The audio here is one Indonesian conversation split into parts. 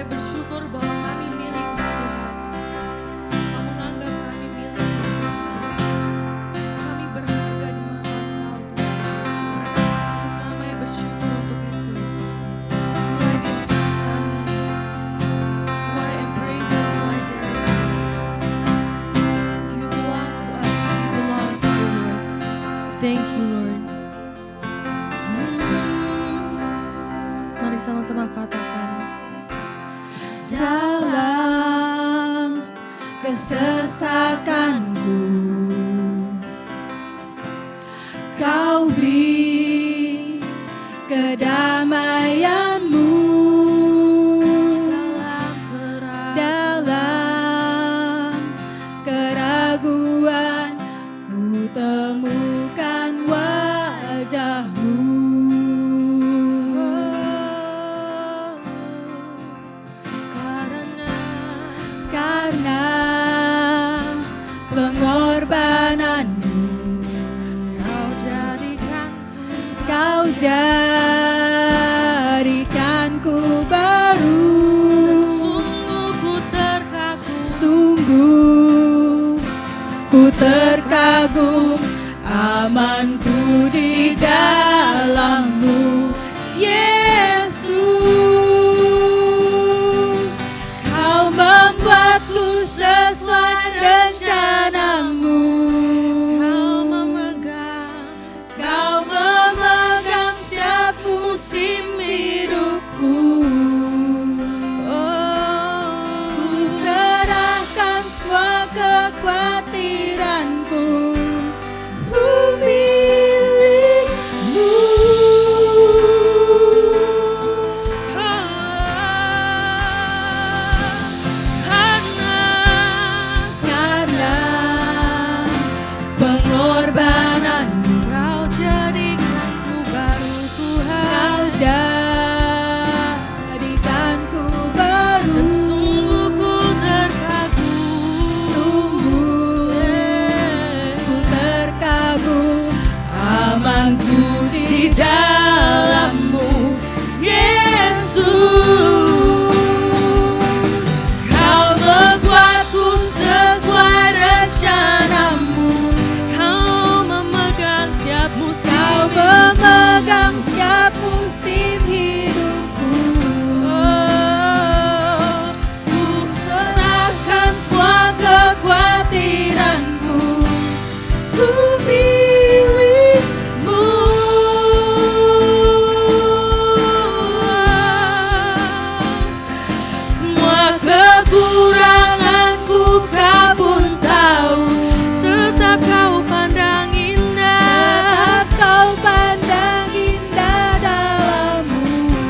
bersyukur bahwa kami milik-Mu Tuhan. Kau menganggap kami milik-Mu. Kami berharga di mata Engkau Tuhan. Kami selamanya bersyukur untuk itu. You identitas kami. We want to embrace your new identity. You belong to us. We belong to you, Lord. Thank you, Lord. Mari sama-sama katakan. Dalam kesesakanku, Kau beri kedamaian-Mu. Dalam keraguan ku temukan wajah-Mu. Karena pengorbanan-Mu, Kau jadikanku baru. Sungguh ku terkagum, amanku di dalam-Mu, Yesus. Kau membuatku sesuai rencana-Mu. Kau memegang setiap musim hidupku. Ku serahkan semua kekhawatiranku. Ku milik-Mu. Karena pengorbanan-Mu, Kau jadikanku baru, Tuhan. Kau jadikanku baru. Dan sungguh ku terkagum. Sungguh ku terkagum, amanku di dalam-Mu, Yesus. Kau membuatku sesuai rencana-Mu. Kau memegang setiap musim hidupku. Ku serahkan semua kekhawatiranku. Ku milik-Mu. Semua kekuranganku Kau pun tahu. Tetap Kau pandang indah. Tetap Kau pandang indah dalam-Mu.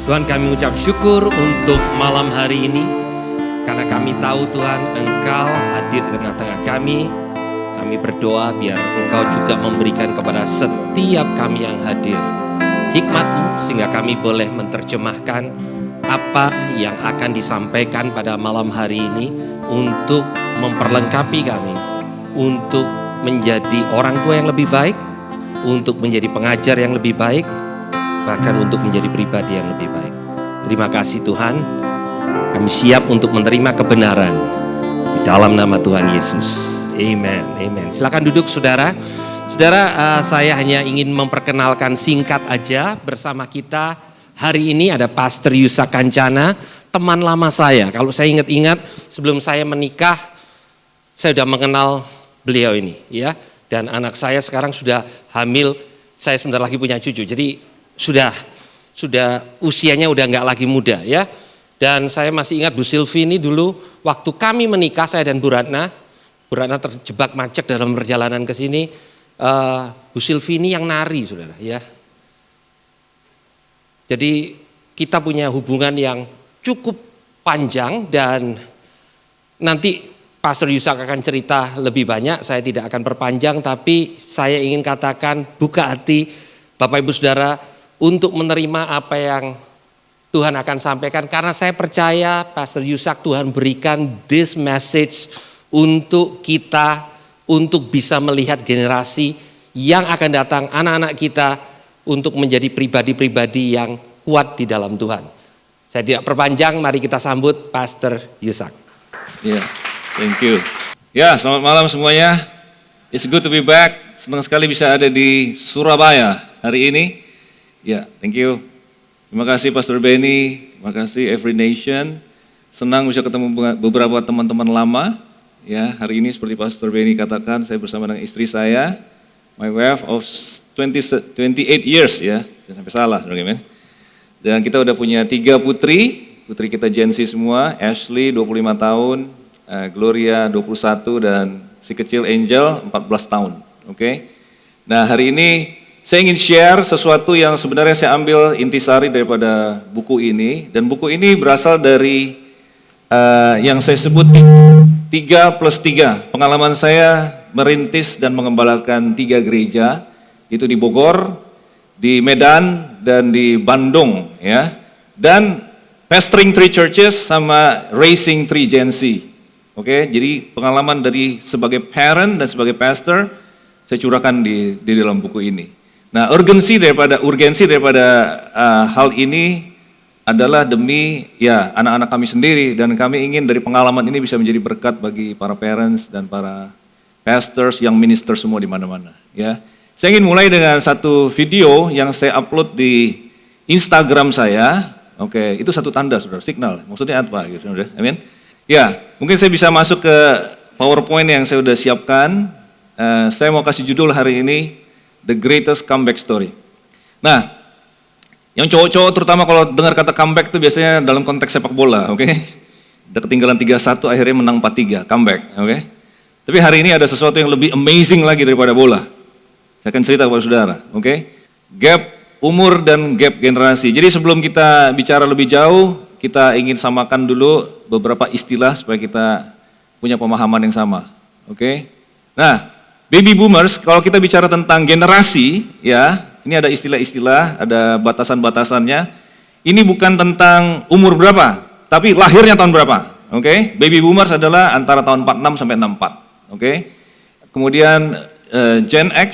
Tuhan, kami ucap syukur untuk malam hari ini, karena kami tahu Tuhan Engkau hadir di tengah-tengah kami. Kami berdoa biar Engkau juga memberikan kepada setiap kami yang hadir hikmat-Mu, sehingga kami boleh menerjemahkan apa yang akan disampaikan pada malam hari ini untuk memperlengkapi kami, untuk menjadi orang tua yang lebih baik, untuk menjadi pengajar yang lebih baik, bahkan untuk menjadi pribadi yang lebih baik. Terima kasih Tuhan, kami siap untuk menerima kebenaran di dalam nama Tuhan Yesus. Amen, amen. Silakan duduk saudara. Saudara, saya hanya ingin memperkenalkan singkat aja bersama kita. Hari ini ada Pastor Yusak Kancana, teman lama saya. Kalau saya ingat-ingat sebelum saya menikah, saya sudah mengenal beliau ini, ya. Dan anak saya sekarang sudah hamil, saya sebentar lagi punya cucu. Jadi sudah usianya udah nggak lagi muda, ya. Dan saya masih ingat Bu Silvi ini dulu waktu kami menikah, saya dan Bu Ratna terjebak macet dalam perjalanan ke sini. Bu Silvi ini yang nari, saudara, ya. Jadi kita punya hubungan yang cukup panjang dan nanti Pastor Yusak akan cerita lebih banyak. Saya tidak akan perpanjang, tapi saya ingin katakan buka hati Bapak Ibu Saudara untuk menerima apa yang Tuhan akan sampaikan, karena saya percaya Pastor Yusak Tuhan berikan this message untuk kita, untuk bisa melihat generasi yang akan datang, anak-anak kita, untuk menjadi pribadi-pribadi yang kuat di dalam Tuhan. Saya tidak perpanjang, mari kita sambut Pastor Yusak. Ya, thank you. Ya, selamat malam semuanya. It's good to be back. Senang sekali bisa ada di Surabaya hari ini. Ya, thank you. Terima kasih Pastor Benny, terima kasih Every Nation. Senang bisa ketemu beberapa teman-teman lama. Ya, hari ini seperti Pastor Benny katakan, saya bersama dengan istri saya, my wife of 28 years, ya, jangan sampai salah, saudara. Dan kita udah punya 3 putri kita Gen Z semua, Ashley 25 tahun, Gloria 21, dan si kecil Angel 14 tahun. Oke. Nah, hari ini saya ingin share sesuatu yang sebenarnya saya ambil intisari daripada buku ini, dan buku ini berasal dari yang saya sebut 3+3. Pengalaman saya merintis dan mengembalakan 3 gereja, itu di Bogor, di Medan, dan di Bandung, ya. Dan pastoring 3 churches sama raising 3 Gen Z. Oke, jadi pengalaman dari sebagai parent dan sebagai pastor saya curahkan di dalam buku ini. Nah, urgensi daripada hal ini adalah demi ya anak-anak kami sendiri, dan kami ingin dari pengalaman ini bisa menjadi berkat bagi para parents dan para pastors yang minister semua di mana-mana, ya. Saya ingin mulai dengan satu video yang saya upload di Instagram saya. Oke, itu satu tanda, saudara, signal. Maksudnya apa gitu, saudara? Amin. Ya, mungkin saya bisa masuk ke PowerPoint yang saya sudah siapkan. Saya mau kasih judul hari ini The Greatest Comeback Story. Nah, yang cowok-cowok terutama kalau dengar kata comeback itu biasanya dalam konteks sepak bola, oke? Udah ketinggalan 3-1 akhirnya menang 4-3, comeback, oke? Tapi hari ini ada sesuatu yang lebih amazing lagi daripada bola. Saya akan cerita kepada saudara, oke? Gap umur dan gap generasi. Jadi sebelum kita bicara lebih jauh, kita ingin samakan dulu beberapa istilah supaya kita punya pemahaman yang sama, oke? Nah, baby boomers, kalau kita bicara tentang generasi, ya, ini ada istilah-istilah, ada batasan-batasannya. Ini bukan tentang umur berapa, tapi lahirnya tahun berapa, oke? Baby boomers adalah antara tahun 46 sampai 64, oke? Kemudian Gen X,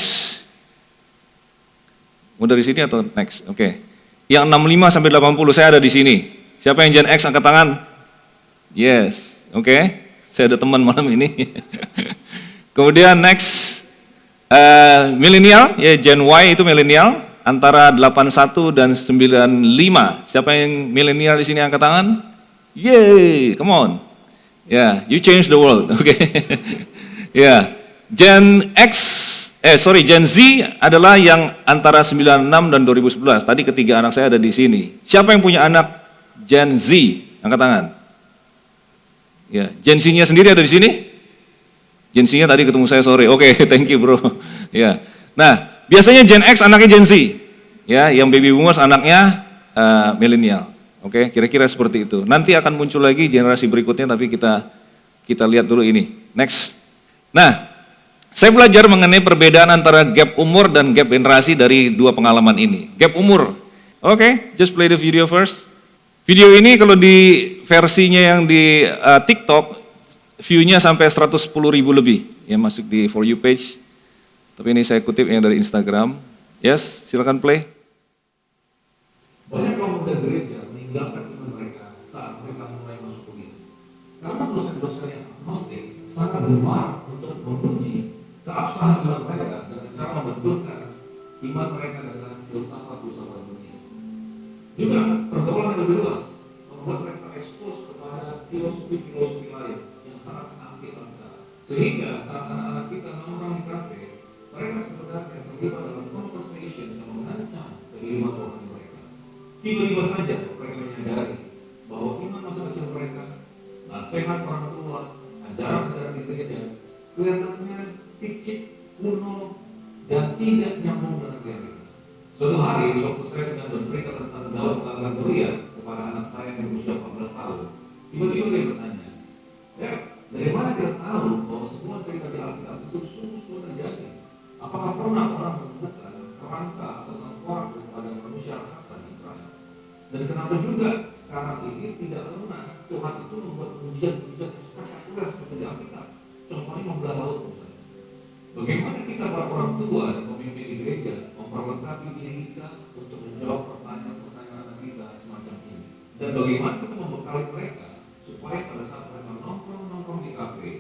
mau dari sini atau next, oke? Yang 65 sampai 80, saya ada di sini. Siapa yang Gen X, angkat tangan? Yes, oke? Saya ada teman malam ini. Kemudian next, milenial, ya Gen Y itu milenial, antara 81 dan 95. Siapa yang milenial di sini angkat tangan? Yay, come on. Ya, you change the world, oke. Ya, Gen Z adalah yang antara 96 dan 2011. Tadi ketiga anak saya ada di sini. Siapa yang punya anak Gen Z? Angkat tangan. Ya, Gen Z-nya sendiri ada di sini? Gen Z-nya tadi ketemu saya sore. Oke, thank you bro. Ya. Nah, biasanya Gen X anaknya Gen Z. Ya, yang baby boomers anaknya milenial. Oke, kira-kira seperti itu. Nanti akan muncul lagi generasi berikutnya, tapi kita lihat dulu ini. Next. Nah, saya belajar mengenai perbedaan antara gap umur dan gap generasi dari dua pengalaman ini. Gap umur. Oke, just play the video first. Video ini kalau di versinya yang di TikTok, view-nya sampai 110.000 lebih. Ya, masuk di For You page. Tapi ini saya kutip yang dari Instagram. Yes, silakan play. Banyak kaum muda gereja meninggalkan iman mereka saat mereka mulai masuk kuliah. Karena dosen-dosen yang agnostik sangat gemar untuk menguji keabsahan iman mereka dengan cara membenturkan iman mereka dengan filsafat-filsafat dunia. Juga pergaulan lebih luas membuat mereka ekspos kepada filosofi-filosofi lain yang sangat anti Alkitab. Sehingga saat anak-anak kita nongkrong di kafe, mereka sebenarnya terlibat dalam conversation yang mengancam kehidupan rohani mereka. Tiba-tiba saja mereka menyadari bahwa iman masa kecil mereka, nasihat orang tua, ajaran-ajaran di gereja kelihatannya picik, kuno, dan tidak nyambung dengan realita. Suatu hari, suatu saya sedang bercerita tentang daur ulang kuliah kepada anak saya yang berusia 14 tahun. Tiba-tiba dia bertanya, "Ya, dari mana kita tahu bahwa semua cerita di Alkitab itu sungguh-sungguh terjadi? Apakah pernah orang menemukan kerangka atau tengkorak kepada manusia raksasa di Israel? Dan kenapa juga sekarang ini tidak pernah Tuhan itu membuat ujian-ujian spektakuler seperti di Alkitab? Contohnya membelah laut misalnya. Bagaimana kita para orang tua dan pemimpin di gereja memperlengkapi diri kita untuk menjawab pertanyaan-pertanyaan kita semacam ini? Dan bagaimana kita membekali mereka supaya pada saat mereka nongkrong di kafe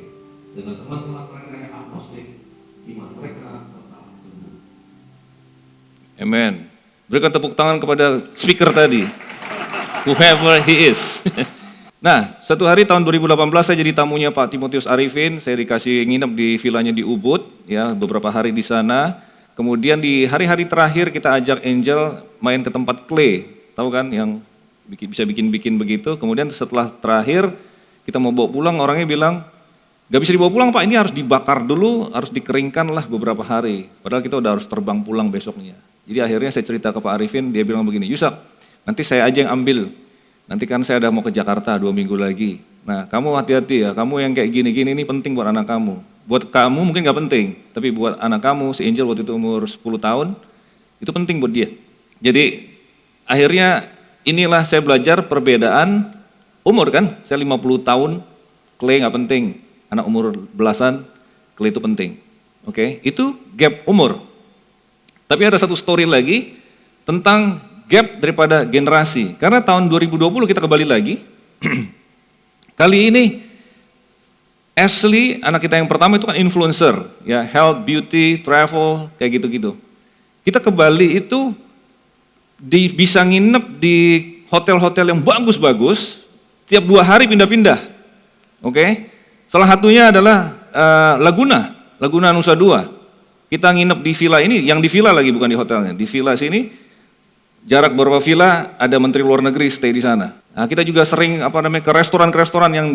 dengan teman-teman mereka yang agnostik, iman mereka tetap tumbuh. Amen. Berikan tepuk tangan kepada speaker tadi. Whoever he is. Nah, satu hari tahun 2018 saya jadi tamunya Pak Timotius Arifin, saya dikasih nginep di vilanya di Ubud, ya beberapa hari di sana. Kemudian di hari-hari terakhir kita ajak Angel main ke tempat clay, tahu kan yang bisa bikin-bikin begitu. Kemudian setelah terakhir kita mau bawa pulang, orangnya bilang, gak bisa dibawa pulang Pak, ini harus dibakar dulu, harus dikeringkan lah beberapa hari. Padahal kita udah harus terbang pulang besoknya. Jadi akhirnya saya cerita ke Pak Arifin, dia bilang begini, Yusak, nanti saya aja yang ambil. Nanti kan saya udah mau ke Jakarta 2 minggu lagi. Nah kamu hati-hati ya, kamu yang kayak gini-gini ini penting buat anak kamu. Buat kamu mungkin gak penting, tapi buat anak kamu, si Angel waktu itu umur 10 tahun, itu penting buat dia. Jadi akhirnya inilah saya belajar perbedaan umur kan, saya 50 tahun, clay gak penting. Anak umur belasan, clay itu penting. Oke, itu gap umur. Tapi ada satu story lagi tentang gap daripada generasi. Karena tahun 2020 kita kembali lagi. Kali ini Ashley, anak kita yang pertama itu kan influencer, ya health, beauty, travel, kayak gitu-gitu. Kita ke Bali itu bisa nginep di hotel-hotel yang bagus-bagus, tiap 2 hari pindah-pindah. Oke. Salah satunya adalah Laguna Nusa Dua. Kita nginep di villa ini, yang di villa lagi bukan di hotelnya. Di villa sini, jarak beberapa villa ada menteri luar negeri stay di sana. Nah, kita juga sering ke restoran-restoran yang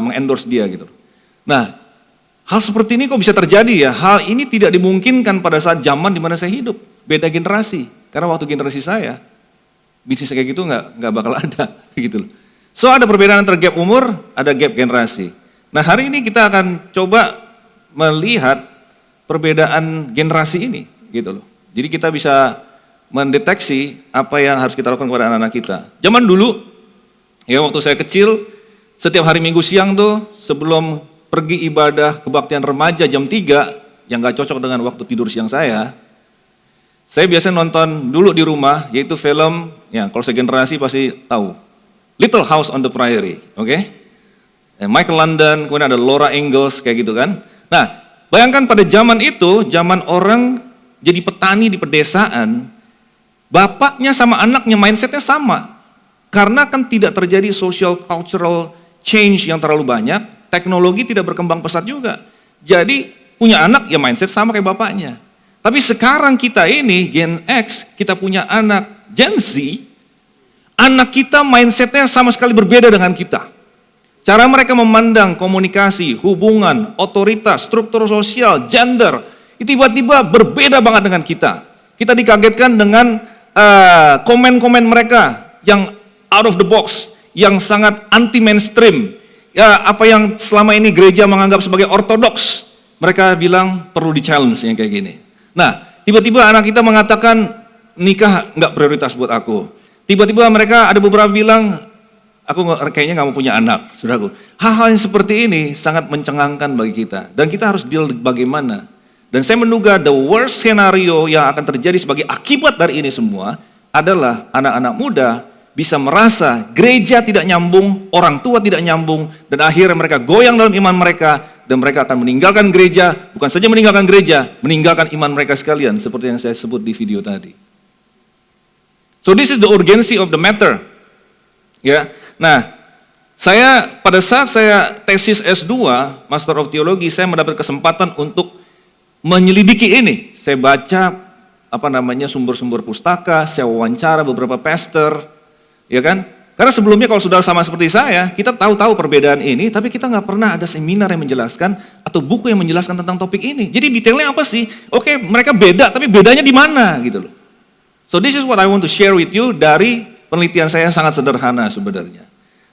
mengendorse dia gitu. Nah, hal seperti ini kok bisa terjadi ya? Hal ini tidak dimungkinkan pada saat zaman di mana saya hidup. Beda generasi. Karena waktu generasi saya, bisnis kayak gitu nggak bakal ada gitu loh. So ada perbedaan antara gap umur, ada gap generasi. Nah, hari ini kita akan coba melihat perbedaan generasi ini gitu loh. Jadi kita bisa mendeteksi apa yang harus kita lakukan kepada anak-anak kita. Zaman dulu, ya waktu saya kecil, setiap hari Minggu siang tuh sebelum pergi ibadah kebaktian remaja jam 3, yang gak cocok dengan waktu tidur siang saya biasanya nonton dulu di rumah, yaitu film, ya kalau segenerasi pasti tahu, Little House on the Prairie, oke? Michael London, kemudian ada Laura Ingalls, kayak gitu kan. Nah, bayangkan pada zaman itu, zaman orang jadi petani di pedesaan, bapaknya sama anaknya mindsetnya sama. Karena kan tidak terjadi social cultural change yang terlalu banyak, teknologi tidak berkembang pesat juga. Jadi punya anak ya mindset sama kayak bapaknya. Tapi sekarang kita ini Gen X, kita punya anak Gen Z, anak kita mindsetnya sama sekali berbeda dengan kita. Cara mereka memandang komunikasi, hubungan, otoritas, struktur sosial, gender, itu tiba-tiba berbeda banget dengan kita. Kita dikagetkan dengan komen-komen mereka yang out of the box, yang sangat anti mainstream, ya apa yang selama ini gereja menganggap sebagai ortodoks, mereka bilang perlu di-challenge yang kayak gini. Nah, tiba-tiba anak kita mengatakan nikah nggak prioritas buat aku. Tiba-tiba mereka ada beberapa bilang, kayaknya nggak mau punya anak, saudaraku. Hal-hal yang seperti ini sangat mencengangkan bagi kita, dan kita harus deal bagaimana. Dan saya menduga the worst scenario yang akan terjadi sebagai akibat dari ini semua adalah anak-anak muda bisa merasa gereja tidak nyambung, orang tua tidak nyambung, dan akhirnya mereka goyang dalam iman mereka, dan mereka akan meninggalkan gereja, bukan saja meninggalkan gereja, meninggalkan iman mereka sekalian, seperti yang saya sebut di video tadi. So this is the urgency of the matter. Ya, nah, pada saat saya tesis S2, Master of Theology, saya mendapat kesempatan untuk menyelidiki ini. Saya baca sumber-sumber pustaka, saya wawancara beberapa pastor, ya kan? Karena sebelumnya kalau sudah sama seperti saya, kita tahu perbedaan ini, tapi kita nggak pernah ada seminar yang menjelaskan atau buku yang menjelaskan tentang topik ini. Jadi detailnya apa sih? Oke, mereka beda, tapi bedanya di mana gitu loh. So this is what I want to share with you dari penelitian saya yang sangat sederhana sebenarnya.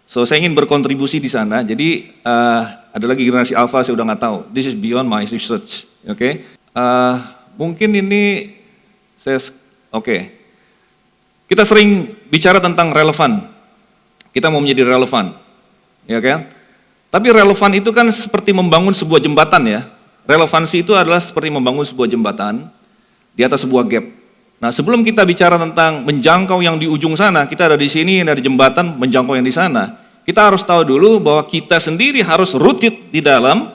So saya ingin berkontribusi di sana. Jadi ada lagi generasi alpha saya udah nggak tahu. This is beyond my research. Oke. Mungkin ini kita sering bicara tentang relevan. Kita mau menjadi relevan, ya kan? Tapi relevan itu kan seperti membangun sebuah jembatan ya. Relevansi itu adalah seperti membangun sebuah jembatan di atas sebuah gap. Nah, sebelum kita bicara tentang menjangkau yang di ujung sana, kita ada di sini, ada jembatan menjangkau yang di sana. Kita harus tahu dulu bahwa kita sendiri harus rooted di dalam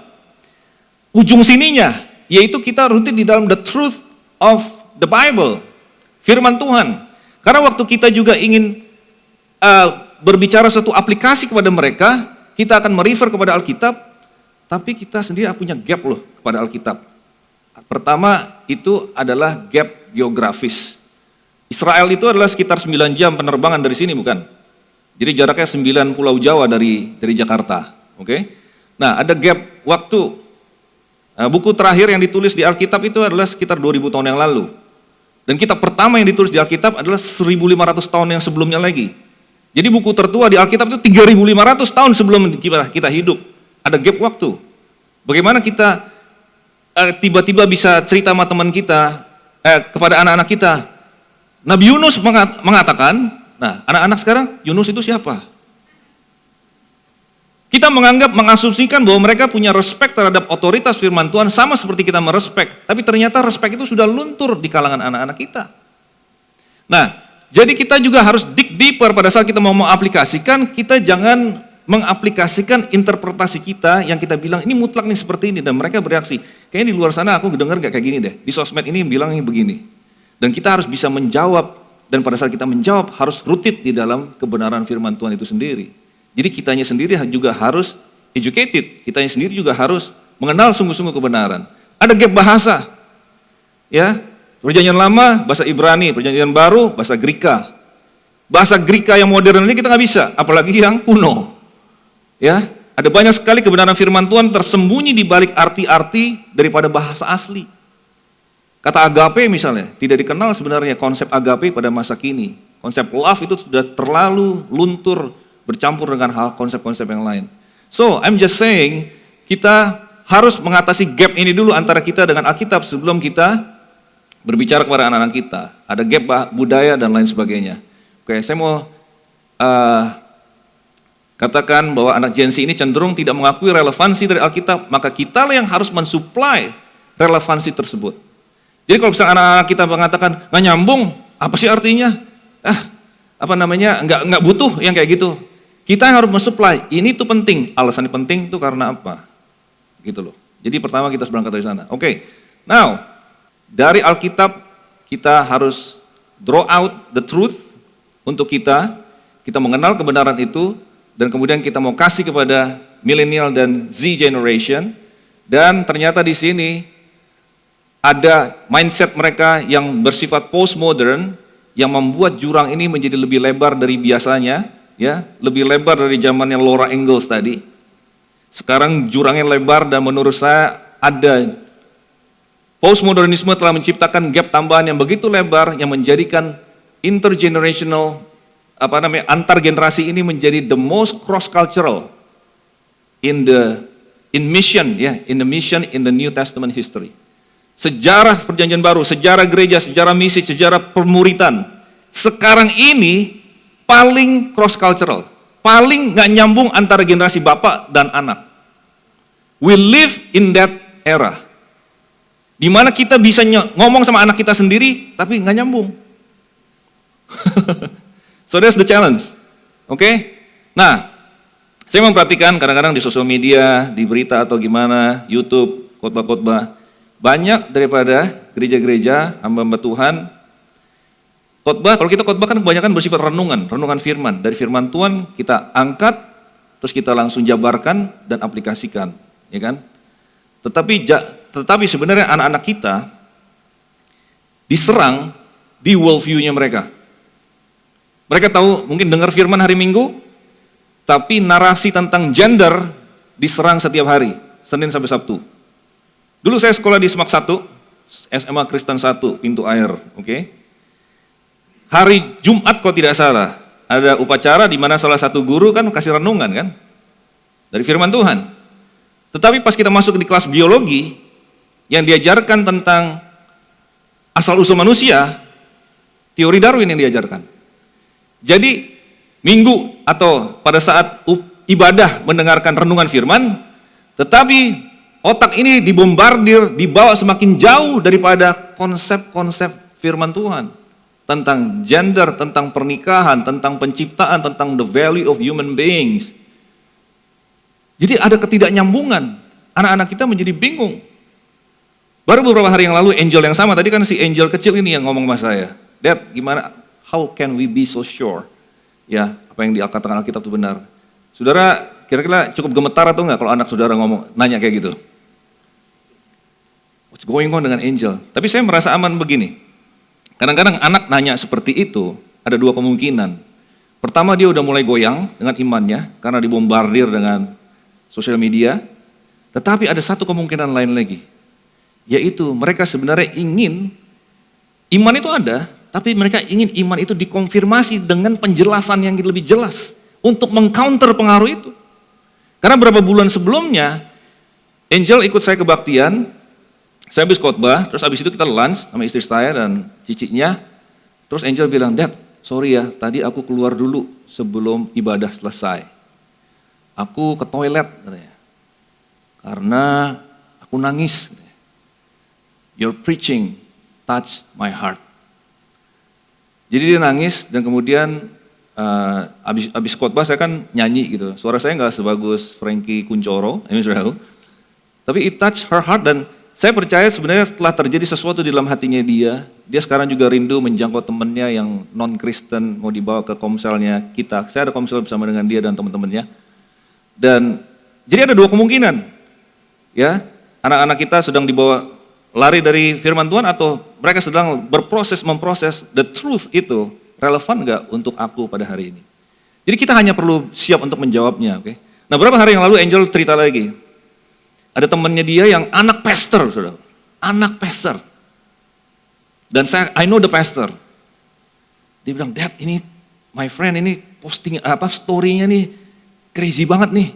ujung sininya, yaitu kita rooted di dalam the truth of the Bible, firman Tuhan. Karena waktu kita juga ingin berbicara satu aplikasi kepada mereka, kita akan merefer kepada Alkitab, tapi kita sendiri punya gap loh kepada Alkitab. Pertama itu adalah gap geografis. Israel itu adalah sekitar 9 jam penerbangan dari sini, bukan? Jadi jaraknya 9 pulau Jawa dari Jakarta. Oke? Nah, ada gap waktu. Buku terakhir yang ditulis di Alkitab itu adalah sekitar 2000 tahun yang lalu. Dan kitab pertama yang ditulis di Alkitab adalah 1500 tahun yang sebelumnya lagi. Jadi buku tertua di Alkitab itu 3500 tahun sebelum kita hidup. Ada gap waktu. Bagaimana kita tiba-tiba bisa cerita sama teman kita, kepada anak-anak kita. Nabi Yunus mengatakan, nah anak-anak sekarang, Yunus itu siapa? Kita mengasumsikan bahwa mereka punya respect terhadap otoritas firman Tuhan sama seperti kita merespek. Tapi ternyata respect itu sudah luntur di kalangan anak-anak kita. Nah, jadi kita juga harus dig deeper pada saat kita mau mengaplikasikan, kita jangan mengaplikasikan interpretasi kita yang kita bilang ini mutlak nih seperti ini, dan mereka bereaksi, kayaknya di luar sana aku dengar gak kayak gini deh, di sosmed ini bilangnya begini. Dan kita harus bisa menjawab, dan pada saat kita menjawab harus rooted di dalam kebenaran firman Tuhan itu sendiri. Jadi kitanya sendiri juga harus educated, kitanya sendiri juga harus mengenal sungguh-sungguh kebenaran. Ada gap bahasa, ya. Perjanjian lama, bahasa Ibrani, perjanjian baru, bahasa Greka. Bahasa Greka yang modern ini kita nggak bisa, apalagi yang kuno. Ya, ada banyak sekali kebenaran firman Tuhan tersembunyi di balik arti-arti daripada bahasa asli. Kata agape misalnya, tidak dikenal sebenarnya konsep agape pada masa kini. Konsep love itu sudah terlalu luntur, bercampur dengan konsep-konsep yang lain. So, I'm just saying, kita harus mengatasi gap ini dulu antara kita dengan Alkitab sebelum kita berbicara kepada anak-anak kita. Ada gap budaya dan lain sebagainya. Oke, saya mau katakan bahwa anak Gen Z ini cenderung tidak mengakui relevansi dari Alkitab, maka kita yang harus mensuplai relevansi tersebut. Jadi kalau misalnya anak-anak kita mengatakan nggak nyambung, apa sih artinya? Nggak butuh yang kayak gitu. Kita yang harus mensuplai. Ini tuh penting. Alasannya penting itu karena apa? Gitu loh. Jadi pertama kita harus berangkat dari sana. Oke. Now, dari Alkitab kita harus draw out the truth untuk kita mengenal kebenaran itu, dan kemudian kita mau kasih kepada millennial dan Z generation, dan ternyata di sini ada mindset mereka yang bersifat postmodern yang membuat jurang ini menjadi lebih lebar dari biasanya, ya, lebih lebar dari zamannya Laura Ingalls tadi. Sekarang jurangnya lebar, dan menurut saya ada postmodernisme telah menciptakan gap tambahan yang begitu lebar yang menjadikan intergenerational, antar generasi ini menjadi the most cross cultural in the mission in the New Testament history. Sejarah Perjanjian Baru, sejarah gereja, sejarah misi, sejarah pemuritan. Sekarang ini paling cross cultural, paling nggak nyambung antara generasi bapak dan anak. We live in that era, di mana kita bisa ngomong sama anak kita sendiri, tapi nggak nyambung. So that's the challenge, oke? Nah, saya memperhatikan kadang-kadang di sosial media, di berita atau gimana, YouTube, khotbah-khotbah, banyak daripada gereja-gereja, hamba-hamba Tuhan, khotbah, kalau kita khotbah kan kebanyakan bersifat renungan firman. Dari firman Tuhan kita angkat, terus kita langsung jabarkan dan aplikasikan, ya kan? Tetapi sebenarnya anak-anak kita diserang di worldview-nya mereka. Mereka tahu, mungkin dengar firman hari Minggu, tapi narasi tentang gender diserang setiap hari, Senin sampai Sabtu. Dulu saya sekolah di Semak 1, SMA Kristen 1, Pintu Air, oke? Hari Jumat kalau tidak salah, ada upacara di mana salah satu guru kan kasih renungan kan, dari firman Tuhan. Tetapi pas kita masuk di kelas biologi, yang diajarkan tentang asal-usul manusia, teori Darwin yang diajarkan. Jadi Minggu atau pada saat ibadah mendengarkan renungan firman, tetapi otak ini dibombardir, dibawa semakin jauh daripada konsep-konsep firman Tuhan. Tentang gender, tentang pernikahan, tentang penciptaan, tentang the value of human beings. Jadi ada ketidaknyambungan, anak-anak kita menjadi bingung. Baru beberapa hari yang lalu Angel yang sama, tadi kan si Angel kecil ini yang ngomong sama saya, Dad, gimana, how can we be so sure? Ya, apa yang dikatakan Alkitab itu benar. Saudara, kira-kira cukup gemetar atau enggak kalau anak saudara nanya kayak gitu? What's going on dengan Angel? Tapi saya merasa aman begini. Kadang-kadang anak nanya seperti itu, ada dua kemungkinan. Pertama, dia udah mulai goyang dengan imannya, karena dibombardir dengan sosial media. Tetapi ada satu kemungkinan lain lagi, yaitu mereka sebenarnya ingin, iman itu ada, tapi mereka ingin iman itu dikonfirmasi dengan penjelasan yang lebih jelas untuk mengcounter pengaruh itu. Karena beberapa bulan sebelumnya, Angel ikut saya kebaktian, saya habis khotbah, terus habis itu kita lunch sama istri saya dan cicinya. Terus Angel bilang, Dad, sorry ya, tadi aku keluar dulu sebelum ibadah selesai. Aku ke toilet, katanya, karena aku nangis. Your preaching touch my heart. Jadi dia nangis dan kemudian abis khotbah saya kan nyanyi gitu. Suara saya nggak sebagus Frankie Kuncoro, tapi it touch her heart dan saya percaya sebenarnya setelah terjadi sesuatu di dalam hatinya dia sekarang juga rindu menjangkau temannya yang non-Kristen, mau dibawa ke komselnya kita. Saya ada komsel bersama dengan dia dan teman-temannya. Dan jadi ada dua kemungkinan, ya, anak-anak kita sedang dibawa lari dari firman Tuhan atau mereka sedang memproses the truth itu relevan nggak untuk aku pada hari ini. Jadi kita hanya perlu siap untuk menjawabnya, oke? Nah, beberapa hari yang lalu Angel cerita lagi. Ada temannya dia yang anak pastor, saudara. Anak pastor. Dan I know the pastor. Dia bilang, Dad, ini my friend ini posting story-nya nih crazy banget nih.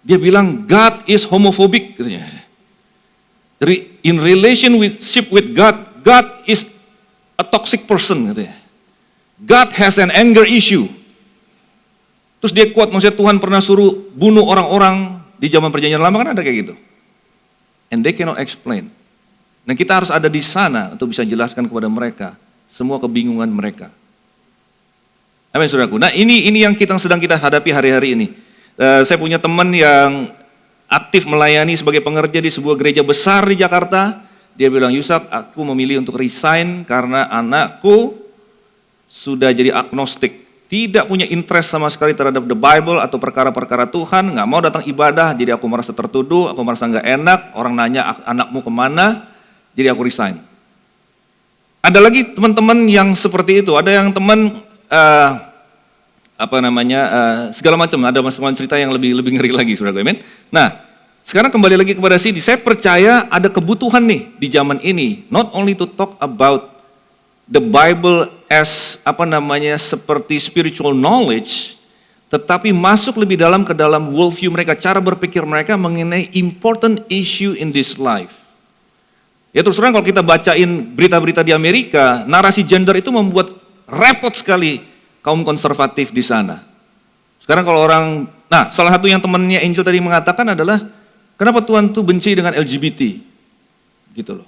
Dia bilang God is homophobic katanya. In relationship with God, God is a toxic person katanya. God has an anger issue. Terus dia quote, maksudnya Tuhan pernah suruh bunuh orang-orang di zaman Perjanjian Lama, kan ada kayak gitu. And they cannot explain. Dan kita harus ada di sana untuk bisa jelaskan kepada mereka semua kebingungan mereka. Amin, saudaraku. Nah, ini yang sedang kita hadapi hari-hari ini. Saya punya teman yang aktif melayani sebagai pengerja di sebuah gereja besar di Jakarta. Dia bilang, Yusak, aku memilih untuk resign karena anakku sudah jadi agnostik. Tidak punya interest sama sekali terhadap the Bible atau perkara-perkara Tuhan, nggak mau datang ibadah, jadi aku merasa tertuduh, aku merasa nggak enak, orang nanya anakmu kemana, jadi aku resign. Ada lagi teman-teman yang seperti itu, ada yang teman segala macam, ada macam cerita yang lebih ngeri lagi, saudara. Amin. Nah, sekarang kembali lagi kepada sini, saya percaya ada kebutuhan nih di zaman ini, not only to talk about the Bible as seperti spiritual knowledge, tetapi masuk lebih dalam ke dalam worldview mereka, cara berpikir mereka mengenai important issue in this life. Ya terus terang kalau kita bacain berita-berita di Amerika, narasi gender itu membuat repot sekali kaum konservatif di sana. Sekarang kalau orang, salah satu yang temannya Angel tadi mengatakan adalah, kenapa Tuhan tuh benci dengan LGBT? Gitu loh.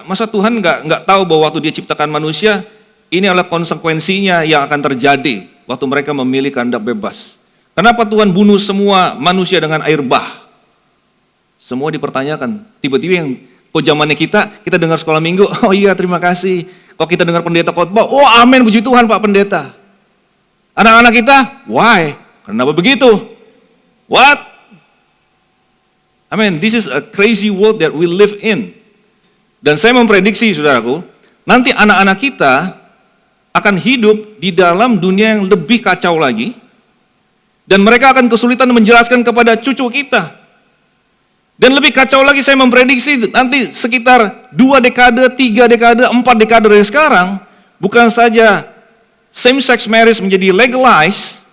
Masa Tuhan nggak tahu bahwa waktu dia ciptakan manusia, ini adalah konsekuensinya yang akan terjadi waktu mereka memilih kehendak bebas. Kenapa Tuhan bunuh semua manusia dengan air bah? Semua dipertanyakan. Tiba-tiba yang kok zamannya kita dengar sekolah minggu, oh iya terima kasih. Kalau kita dengar pendeta khotbah, oh amin puji Tuhan Pak Pendeta. Anak-anak kita, why? Kenapa begitu? What? I mean, this is a crazy world that we live in. Dan saya memprediksi, saudaraku, nanti anak-anak kita akan hidup di dalam dunia yang lebih kacau lagi, dan mereka akan kesulitan menjelaskan kepada cucu kita. Dan lebih kacau lagi saya memprediksi nanti sekitar 2 dekade, 3 dekade, 4 dekade dari sekarang, bukan saja same-sex marriage menjadi legalized,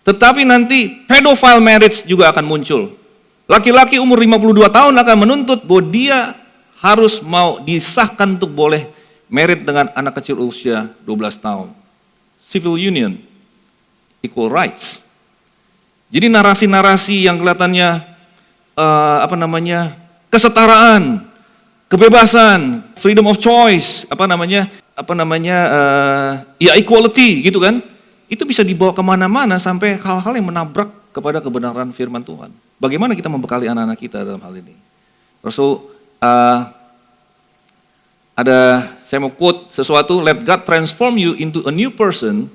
tetapi nanti pedophile marriage juga akan muncul. Laki-laki umur 52 tahun akan menuntut bahwa dia harus mau disahkan untuk boleh married dengan anak kecil usia 12 tahun. Civil union, equal rights. Jadi narasi-narasi yang kelihatannya kesetaraan, kebebasan, freedom of choice, equality gitu kan, itu bisa dibawa kemana-mana sampai hal-hal yang menabrak kepada kebenaran firman Tuhan. Bagaimana kita membekali anak-anak kita dalam hal ini? Saya mau quote sesuatu, let God transform you into a new person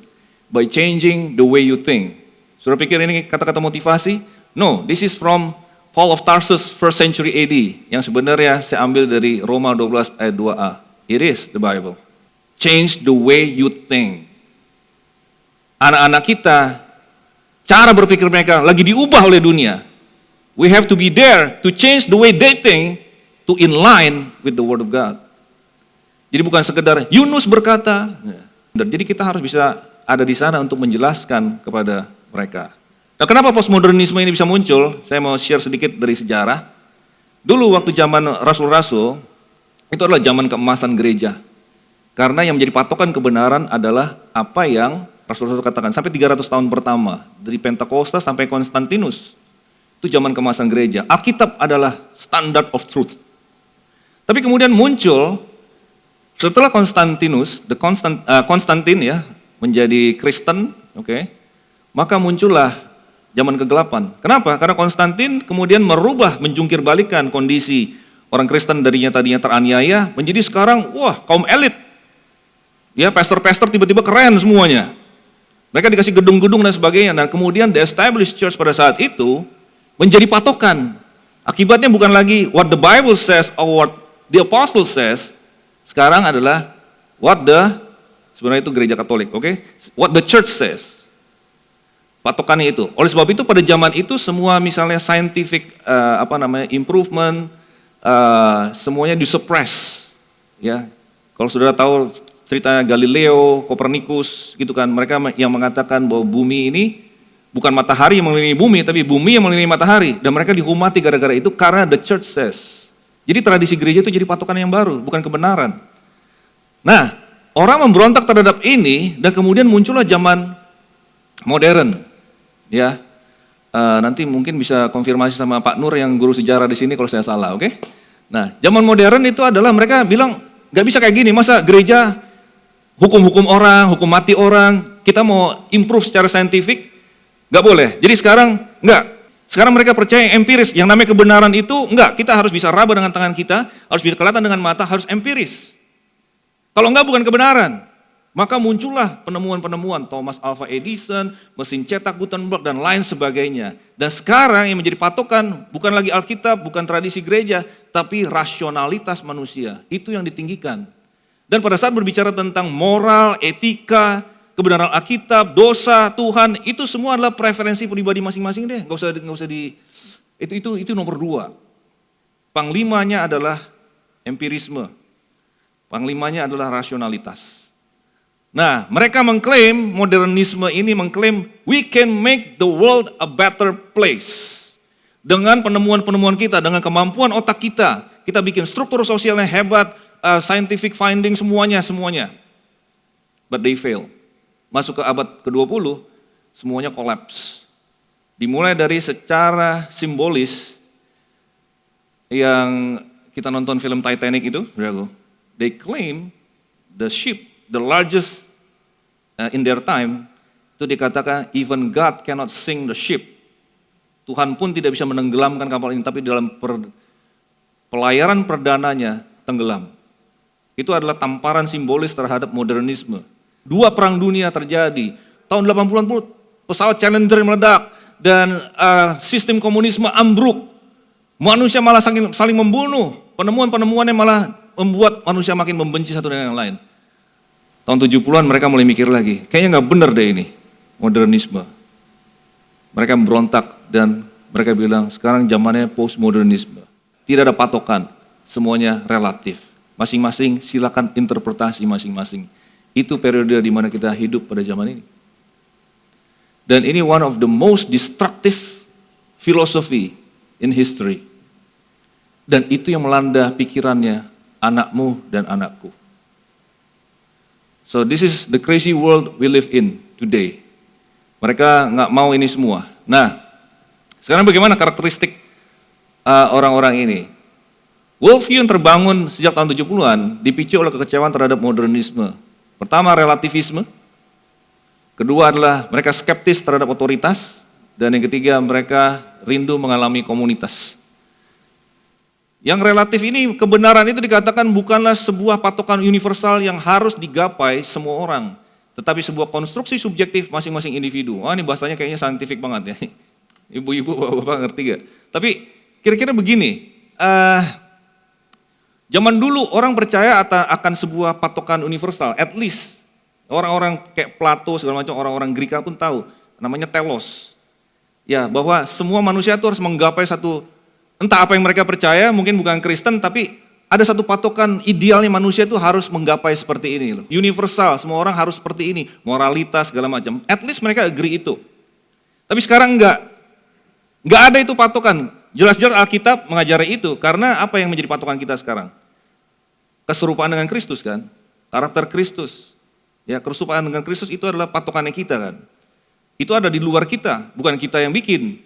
by changing the way you think. Sudah pikir ini kata-kata motivasi? No, this is from Paul of Tarsus, 1st century AD, yang sebenarnya saya ambil dari Roma 12 ayat 2a. It is the Bible. Change the way you think. Anak-anak kita, cara berpikir mereka lagi diubah oleh dunia. We have to be there to change the way they think to in line with the Word of God. Jadi bukan sekedar Yunus berkata, jadi kita harus bisa ada di sana untuk menjelaskan kepada mereka. Nah, kenapa postmodernisme ini bisa muncul? Saya mau share sedikit dari sejarah. Dulu waktu zaman rasul-rasul, itu adalah zaman keemasan gereja. Karena yang menjadi patokan kebenaran adalah apa yang rasul-rasul katakan. Sampai 300 tahun pertama, dari Pentakosta sampai Konstantinus, itu zaman keemasan gereja. Alkitab adalah standard of truth. Tapi kemudian muncul, setelah Konstantin ya, menjadi Kristen, maka muncullah zaman kegelapan. Kenapa? Karena Konstantin kemudian menjungkir balikan kondisi orang Kristen tadinya teraniaya, menjadi sekarang, kaum elit. Ya, pastor-pastor tiba-tiba keren semuanya. Mereka dikasih gedung-gedung dan sebagainya. Dan kemudian the established church pada saat itu menjadi patokan. Akibatnya bukan lagi what the Bible says or what the apostle says. Sekarang adalah sebenarnya itu gereja Katolik, what the church says. Patokannya itu. Oleh sebab itu pada zaman itu semua misalnya scientific improvement semuanya disuppress. Ya. Kalau saudara tahu ceritanya Galileo, Kopernikus gitu kan, mereka yang mengatakan bahwa bumi ini bukan matahari yang mengelilingi bumi, tapi bumi yang mengelilingi matahari, dan mereka dihumati gara-gara itu karena the church says. Jadi tradisi gereja itu jadi patokan yang baru, bukan kebenaran. Nah, orang memberontak terhadap ini dan kemudian muncullah zaman modern. Ya, nanti mungkin bisa konfirmasi sama Pak Nur yang guru sejarah di sini kalau saya salah, oke? Nah, zaman modern itu adalah mereka bilang nggak bisa kayak gini, masa gereja hukum-hukum orang, hukum mati orang, kita mau improve secara saintifik, nggak boleh. Jadi sekarang nggak. Sekarang mereka percaya empiris, yang namanya kebenaran itu nggak. Kita harus bisa raba dengan tangan kita, harus bisa kelihatan dengan mata, harus empiris. Kalau nggak bukan kebenaran. Maka muncullah penemuan-penemuan Thomas Alva Edison, mesin cetak Gutenberg, dan lain sebagainya. Dan sekarang yang menjadi patokan bukan lagi Alkitab, bukan tradisi gereja, tapi rasionalitas manusia. Itu yang ditinggikan. Dan pada saat berbicara tentang moral, etika, kebenaran Alkitab, dosa, Tuhan, itu semua adalah preferensi pribadi masing-masing deh. Itu nomor 2. Panglimanya adalah empirisme. Panglimanya adalah rasionalitas. Nah, mereka mengklaim, modernisme ini mengklaim, we can make the world a better place. Dengan penemuan-penemuan kita, dengan kemampuan otak kita bikin struktur sosial yang hebat, scientific finding semuanya. But they fail. Masuk ke abad ke-20, semuanya collapse. Dimulai dari secara simbolis, yang kita nonton film Titanic itu, they claim the ship, the largest in their time, itu dikatakan even God cannot sink the ship. Tuhan pun tidak bisa menenggelamkan kapal ini, tapi dalam pelayaran perdananya tenggelam. Itu adalah tamparan simbolis terhadap modernisme. 2 perang dunia terjadi, tahun 80-an pesawat Challenger meledak, dan sistem komunisme ambruk. Manusia malah saling membunuh, penemuan-penemuannya malah membuat manusia makin membenci satu dengan yang lain. Tahun 70-an mereka mulai mikir lagi, kayaknya nggak benar deh ini, modernisme. Mereka memberontak dan mereka bilang, sekarang zamannya postmodernisme. Tidak ada patokan, semuanya relatif. Masing-masing silakan interpretasi masing-masing. Itu periode di mana kita hidup pada zaman ini. Dan ini one of the most destructive philosophy in history. Dan itu yang melanda pikirannya anakmu dan anakku. So this is the crazy world we live in today. Mereka nggak mau ini semua. Nah, sekarang bagaimana karakteristik orang-orang ini? Worldview yang terbangun sejak tahun 70-an dipicu oleh kekecewaan terhadap modernisme. Pertama, relativisme. Kedua adalah mereka skeptis terhadap otoritas. Dan yang ketiga, mereka rindu mengalami komunitas. Yang relatif ini, kebenaran itu dikatakan bukanlah sebuah patokan universal yang harus digapai semua orang, tetapi sebuah konstruksi subjektif masing-masing individu. Wah, ini bahasanya kayaknya saintifik banget ya. Ibu-ibu, bapak-bapak ngerti gak? Tapi kira-kira begini, zaman dulu orang percaya akan sebuah patokan universal, at least orang-orang kayak Plato segala macam, orang-orang Greka pun tahu, namanya telos. Ya, bahwa semua manusia itu harus menggapai satu, entah apa yang mereka percaya, mungkin bukan Kristen, tapi ada satu patokan idealnya manusia itu harus menggapai seperti ini loh. Universal, semua orang harus seperti ini, moralitas segala macam. At least mereka agree itu. Tapi sekarang enggak ada itu patokan. Jelas-jelas Alkitab mengajari itu, karena apa yang menjadi patokan kita sekarang? Keserupaan dengan Kristus kan, karakter Kristus. Ya, keserupaan dengan Kristus itu adalah patokannya kita kan. Itu ada di luar kita, bukan kita yang bikin.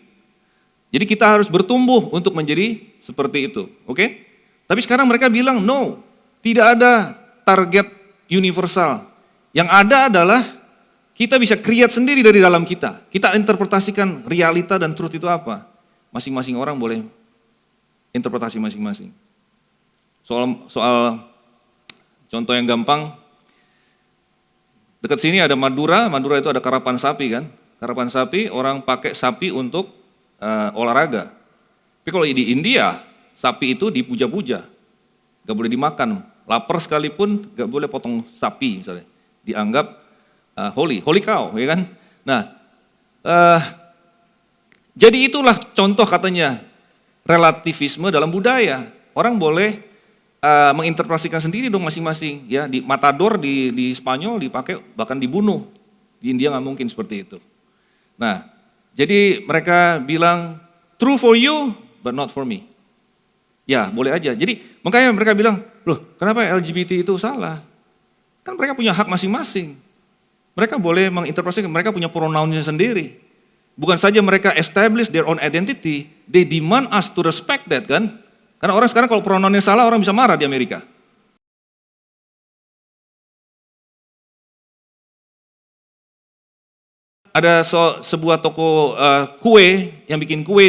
Jadi kita harus bertumbuh untuk menjadi seperti itu, oke? Tapi sekarang mereka bilang, no, tidak ada target universal. Yang ada adalah kita bisa create sendiri dari dalam kita. Kita interpretasikan realita dan truth itu apa. Masing-masing orang boleh interpretasi masing-masing. Soal contoh yang gampang, dekat sini ada Madura itu ada karapan sapi kan. Karapan sapi, orang pakai sapi untuk olahraga. Tapi kalau di India, sapi itu dipuja-puja, gak boleh dimakan. Lapar sekalipun gak boleh potong sapi misalnya. Dianggap holy cow, ya kan? Nah, jadi itulah contoh katanya relativisme dalam budaya. Orang boleh menginterpretasikan sendiri dong masing-masing. Ya, di matador di Spanyol dipakai bahkan dibunuh. Di India nggak mungkin seperti itu. Nah, jadi mereka bilang true for you but not for me. Ya, boleh aja. Jadi makanya mereka bilang, loh, kenapa LGBT itu salah? Kan mereka punya hak masing-masing. Mereka boleh menginterpretasikan, mereka punya pronounnya sendiri. Bukan saja mereka establish their own identity, they demand us to respect that kan. Karena orang sekarang kalau pronounnya salah, orang bisa marah di Amerika. Ada sebuah toko kue yang bikin kue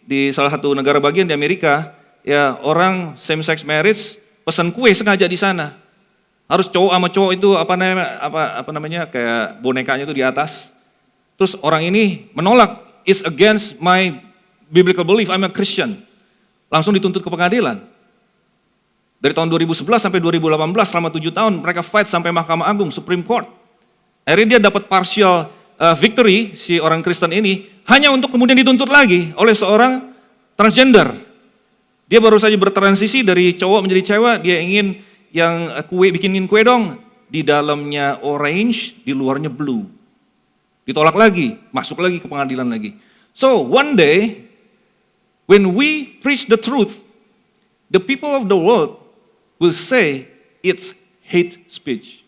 di salah satu negara bagian di Amerika, ya orang same sex marriage pesan kue sengaja di sana. Harus cowok sama cowok itu apa namanya kayak bonekanya itu di atas. Terus orang ini menolak, it's against my biblical belief, I'm a Christian. Langsung dituntut ke pengadilan. Dari tahun 2011 sampai 2018 selama 7 tahun mereka fight sampai Mahkamah Agung, Supreme Court. Akhirnya dia dapat partial victory, si orang Kristen ini, hanya untuk kemudian dituntut lagi oleh seorang transgender. Dia baru saja bertransisi dari cowok menjadi cewek, dia ingin yang bikinin kue dong, di dalamnya orange, di luarnya blue. Ditolak lagi, masuk lagi ke pengadilan lagi. So one day, when we preach the truth, the people of the world will say it's hate speech.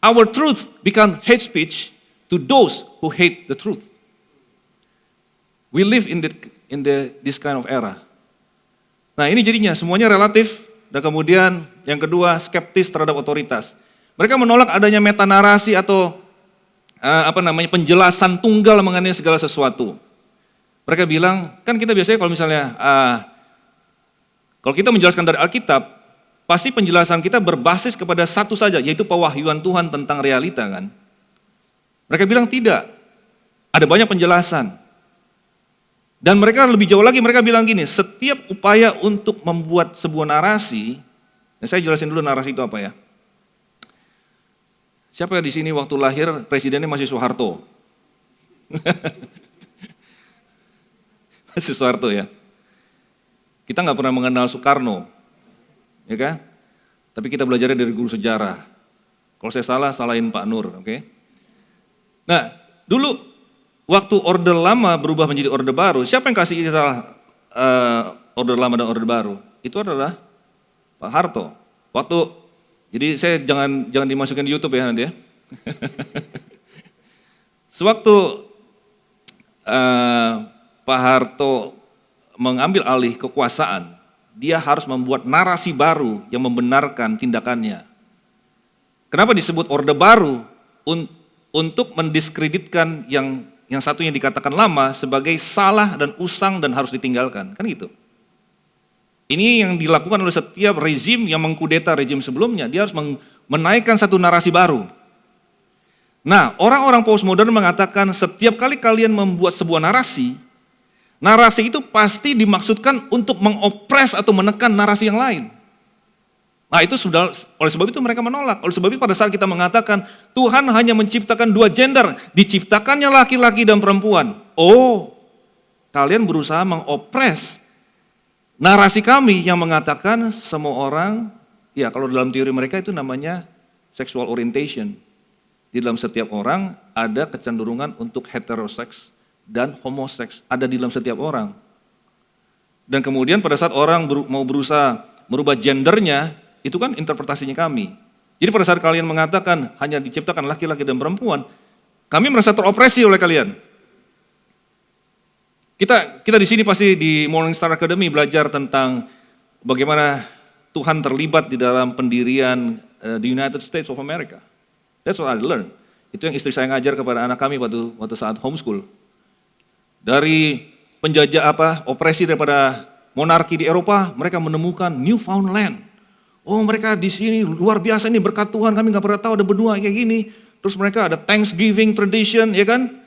Our truth become hate speech to those who hate the truth. We live in this kind of era. Nah ini jadinya semuanya relatif, dan kemudian yang kedua skeptis terhadap otoritas. Mereka menolak adanya metanarasi atau penjelasan tunggal mengenai segala sesuatu. Mereka bilang, kan kita biasanya kalau misalnya, kalau kita menjelaskan dari Alkitab, pasti penjelasan kita berbasis kepada satu saja, yaitu pewahyuan Tuhan tentang realita kan. Mereka bilang tidak, ada banyak penjelasan. Dan mereka lebih jauh lagi, mereka bilang gini, setiap upaya untuk membuat sebuah narasi, dan saya jelasin dulu narasi itu apa ya. Siapa di sini waktu lahir presidennya masih Soeharto? Masih Soeharto ya. Kita nggak pernah mengenal Soekarno, ya kan? Tapi kita belajarnya dari guru sejarah. Kalau saya salah, salahin Pak Nur, oke? Nah, dulu waktu Orde Lama berubah menjadi Orde Baru, siapa yang kasih kita Orde Lama dan Orde Baru? Itu adalah Pak Harto. Jadi saya jangan dimasukin di YouTube ya nanti ya. Sewaktu Pak Harto mengambil alih kekuasaan, dia harus membuat narasi baru yang membenarkan tindakannya. Kenapa disebut Orde Baru? Untuk mendiskreditkan yang satunya dikatakan lama sebagai salah dan usang dan harus ditinggalkan, kan gitu. Ini yang dilakukan oleh setiap rezim yang mengkudeta rezim sebelumnya, dia harus menaikkan satu narasi baru. Nah, orang-orang postmodern mengatakan setiap kali kalian membuat sebuah narasi itu pasti dimaksudkan untuk mengopres atau menekan narasi yang lain. Nah itu sudah, oleh sebab itu mereka menolak. Oleh sebab itu pada saat kita mengatakan Tuhan hanya menciptakan dua gender, diciptakannya laki-laki dan perempuan. Oh, kalian berusaha mengopres narasi kami yang mengatakan semua orang, ya kalau dalam teori mereka itu namanya sexual orientation. Di dalam setiap orang ada kecenderungan untuk heteroseks dan homoseks, ada di dalam setiap orang. Dan kemudian pada saat orang mau berusaha merubah gendernya, itu kan interpretasinya kami. Jadi pada saat kalian mengatakan hanya diciptakan laki-laki dan perempuan, kami merasa teropresi oleh kalian. Kita di sini pasti di Morning Star Academy belajar tentang bagaimana Tuhan terlibat di dalam pendirian the United States of America. That's what I learned. Itu yang istri saya ngajar kepada anak kami waktu saat homeschool. Dari penjajah opresi daripada monarki di Eropa, mereka menemukan Newfoundland. Oh mereka di sini luar biasa ini berkat Tuhan, kami nggak pernah tahu ada benua kayak gini. Terus mereka ada Thanksgiving tradition, ya kan?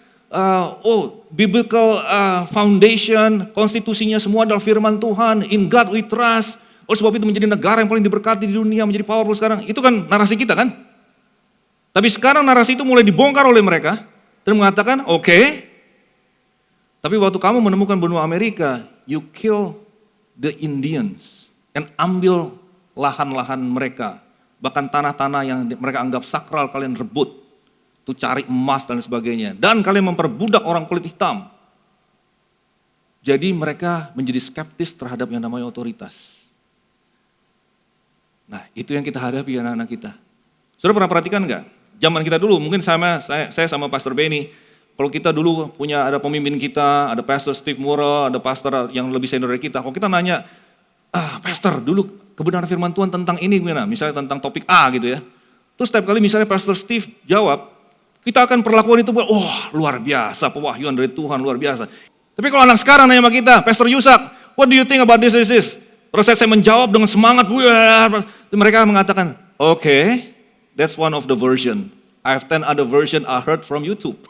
Biblical foundation, konstitusinya semua adalah firman Tuhan. In God we trust. Oh sebab itu menjadi negara yang paling diberkati di dunia, menjadi powerful sekarang. Itu kan narasi kita kan? Tapi sekarang narasi itu mulai dibongkar oleh mereka dan mengatakan, oke. Tapi waktu kamu menemukan benua Amerika, you kill the Indians and ambil lahan-lahan mereka, bahkan tanah-tanah yang mereka anggap sakral kalian rebut, tuh cari emas dan sebagainya, dan kalian memperbudak orang kulit hitam. Jadi mereka menjadi skeptis terhadap yang namanya otoritas. Nah itu yang kita hadapi anak-anak kita. Saudara pernah perhatikan enggak? Zaman kita dulu, mungkin saya sama Pastor Benny, kalau kita dulu ada pemimpin kita, ada Pastor Steve Murrell, ada pastor yang lebih senior dari kita, kalau kita nanya, Pastor dulu kebenaran firman Tuhan tentang ini gimana? Misalnya tentang topik A gitu ya. Terus setiap kali misalnya Pastor Steve jawab, kita akan perlakuan itu, luar biasa, pewahyuan dari Tuhan luar biasa. Tapi kalau anak sekarang nanya sama kita, Pastor Yusak, what do you think about this? Terus saya menjawab dengan semangat, mereka mengatakan, okay, that's one of the version. I have 10 other version I heard from YouTube.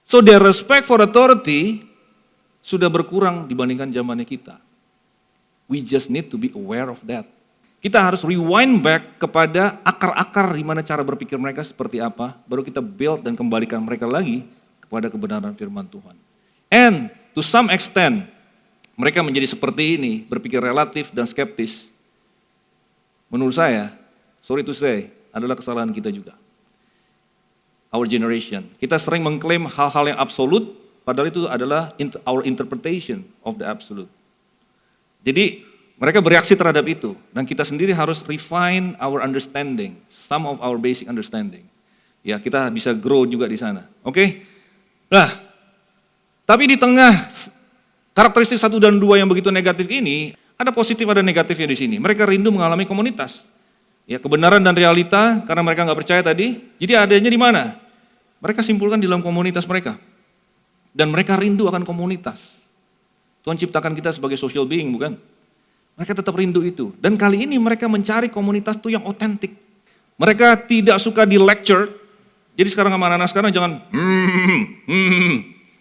So their respect for authority sudah berkurang dibandingkan zamannya kita. We just need to be aware of that. Kita harus rewind back kepada akar-akar di mana cara berpikir mereka seperti apa, baru kita build dan kembalikan mereka lagi kepada kebenaran firman Tuhan. And to some extent, mereka menjadi seperti ini, berpikir relatif dan skeptis. menurut saya, sorry to say, adalah kesalahan kita juga. Our generation. Kita sering mengklaim hal-hal yang absolut, padahal itu adalah our interpretation of the absolute. Jadi mereka bereaksi terhadap itu, dan kita sendiri harus refine our understanding, some of our basic understanding. Ya, kita bisa grow juga di sana. Oke? Nah, tapi di tengah karakteristik 1 dan 2 yang begitu negatif ini, ada positif, ada negatifnya di sini. Mereka rindu mengalami komunitas. Ya, kebenaran dan realita, karena mereka nggak percaya tadi, jadi adanya di mana? Mereka simpulkan di dalam komunitas mereka. Dan mereka rindu akan komunitas. Tuhan ciptakan kita sebagai social being, bukan? Mereka tetap rindu itu. Dan kali ini mereka mencari komunitas itu yang otentik. Mereka tidak suka di lecture. Jadi sekarang sama anak-anak sekarang jangan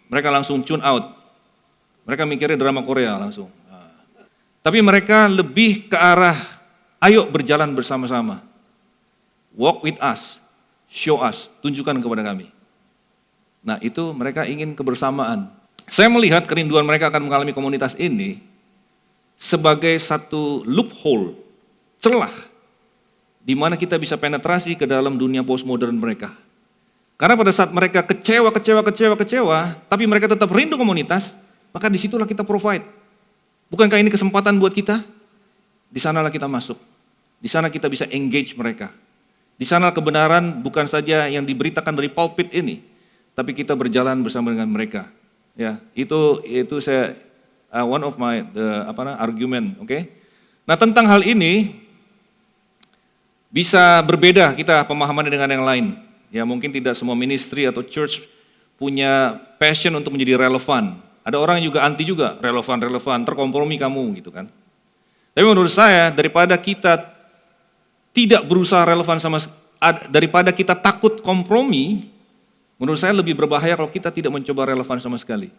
mereka langsung tune out. Mereka mikirnya drama Korea langsung. Tapi mereka lebih ke arah, ayo berjalan bersama-sama. Walk with us, show us, tunjukkan kepada kami. Nah itu mereka ingin kebersamaan. Saya melihat kerinduan mereka akan mengalami komunitas ini sebagai satu loophole, celah, di mana kita bisa penetrasi ke dalam dunia postmodern mereka. Karena pada saat mereka kecewa, tapi mereka tetap rindu komunitas, maka disitulah kita provide. Bukankah ini kesempatan buat kita? Di sanalah kita masuk. Di sana kita bisa engage mereka. Di sana kebenaran bukan saja yang diberitakan dari pulpit ini, tapi kita berjalan bersama dengan mereka. Ya, itu saya one of my argument, oke? Nah, tentang hal ini bisa berbeda kita pemahamannya dengan yang lain. Ya, mungkin tidak semua ministry atau church punya passion untuk menjadi relevan. Ada orang yang juga anti juga, relevan, terkompromi kamu gitu kan. Tapi menurut saya daripada kita tidak berusaha relevan daripada kita takut kompromi, menurut saya lebih berbahaya kalau kita tidak mencoba relevan sama sekali.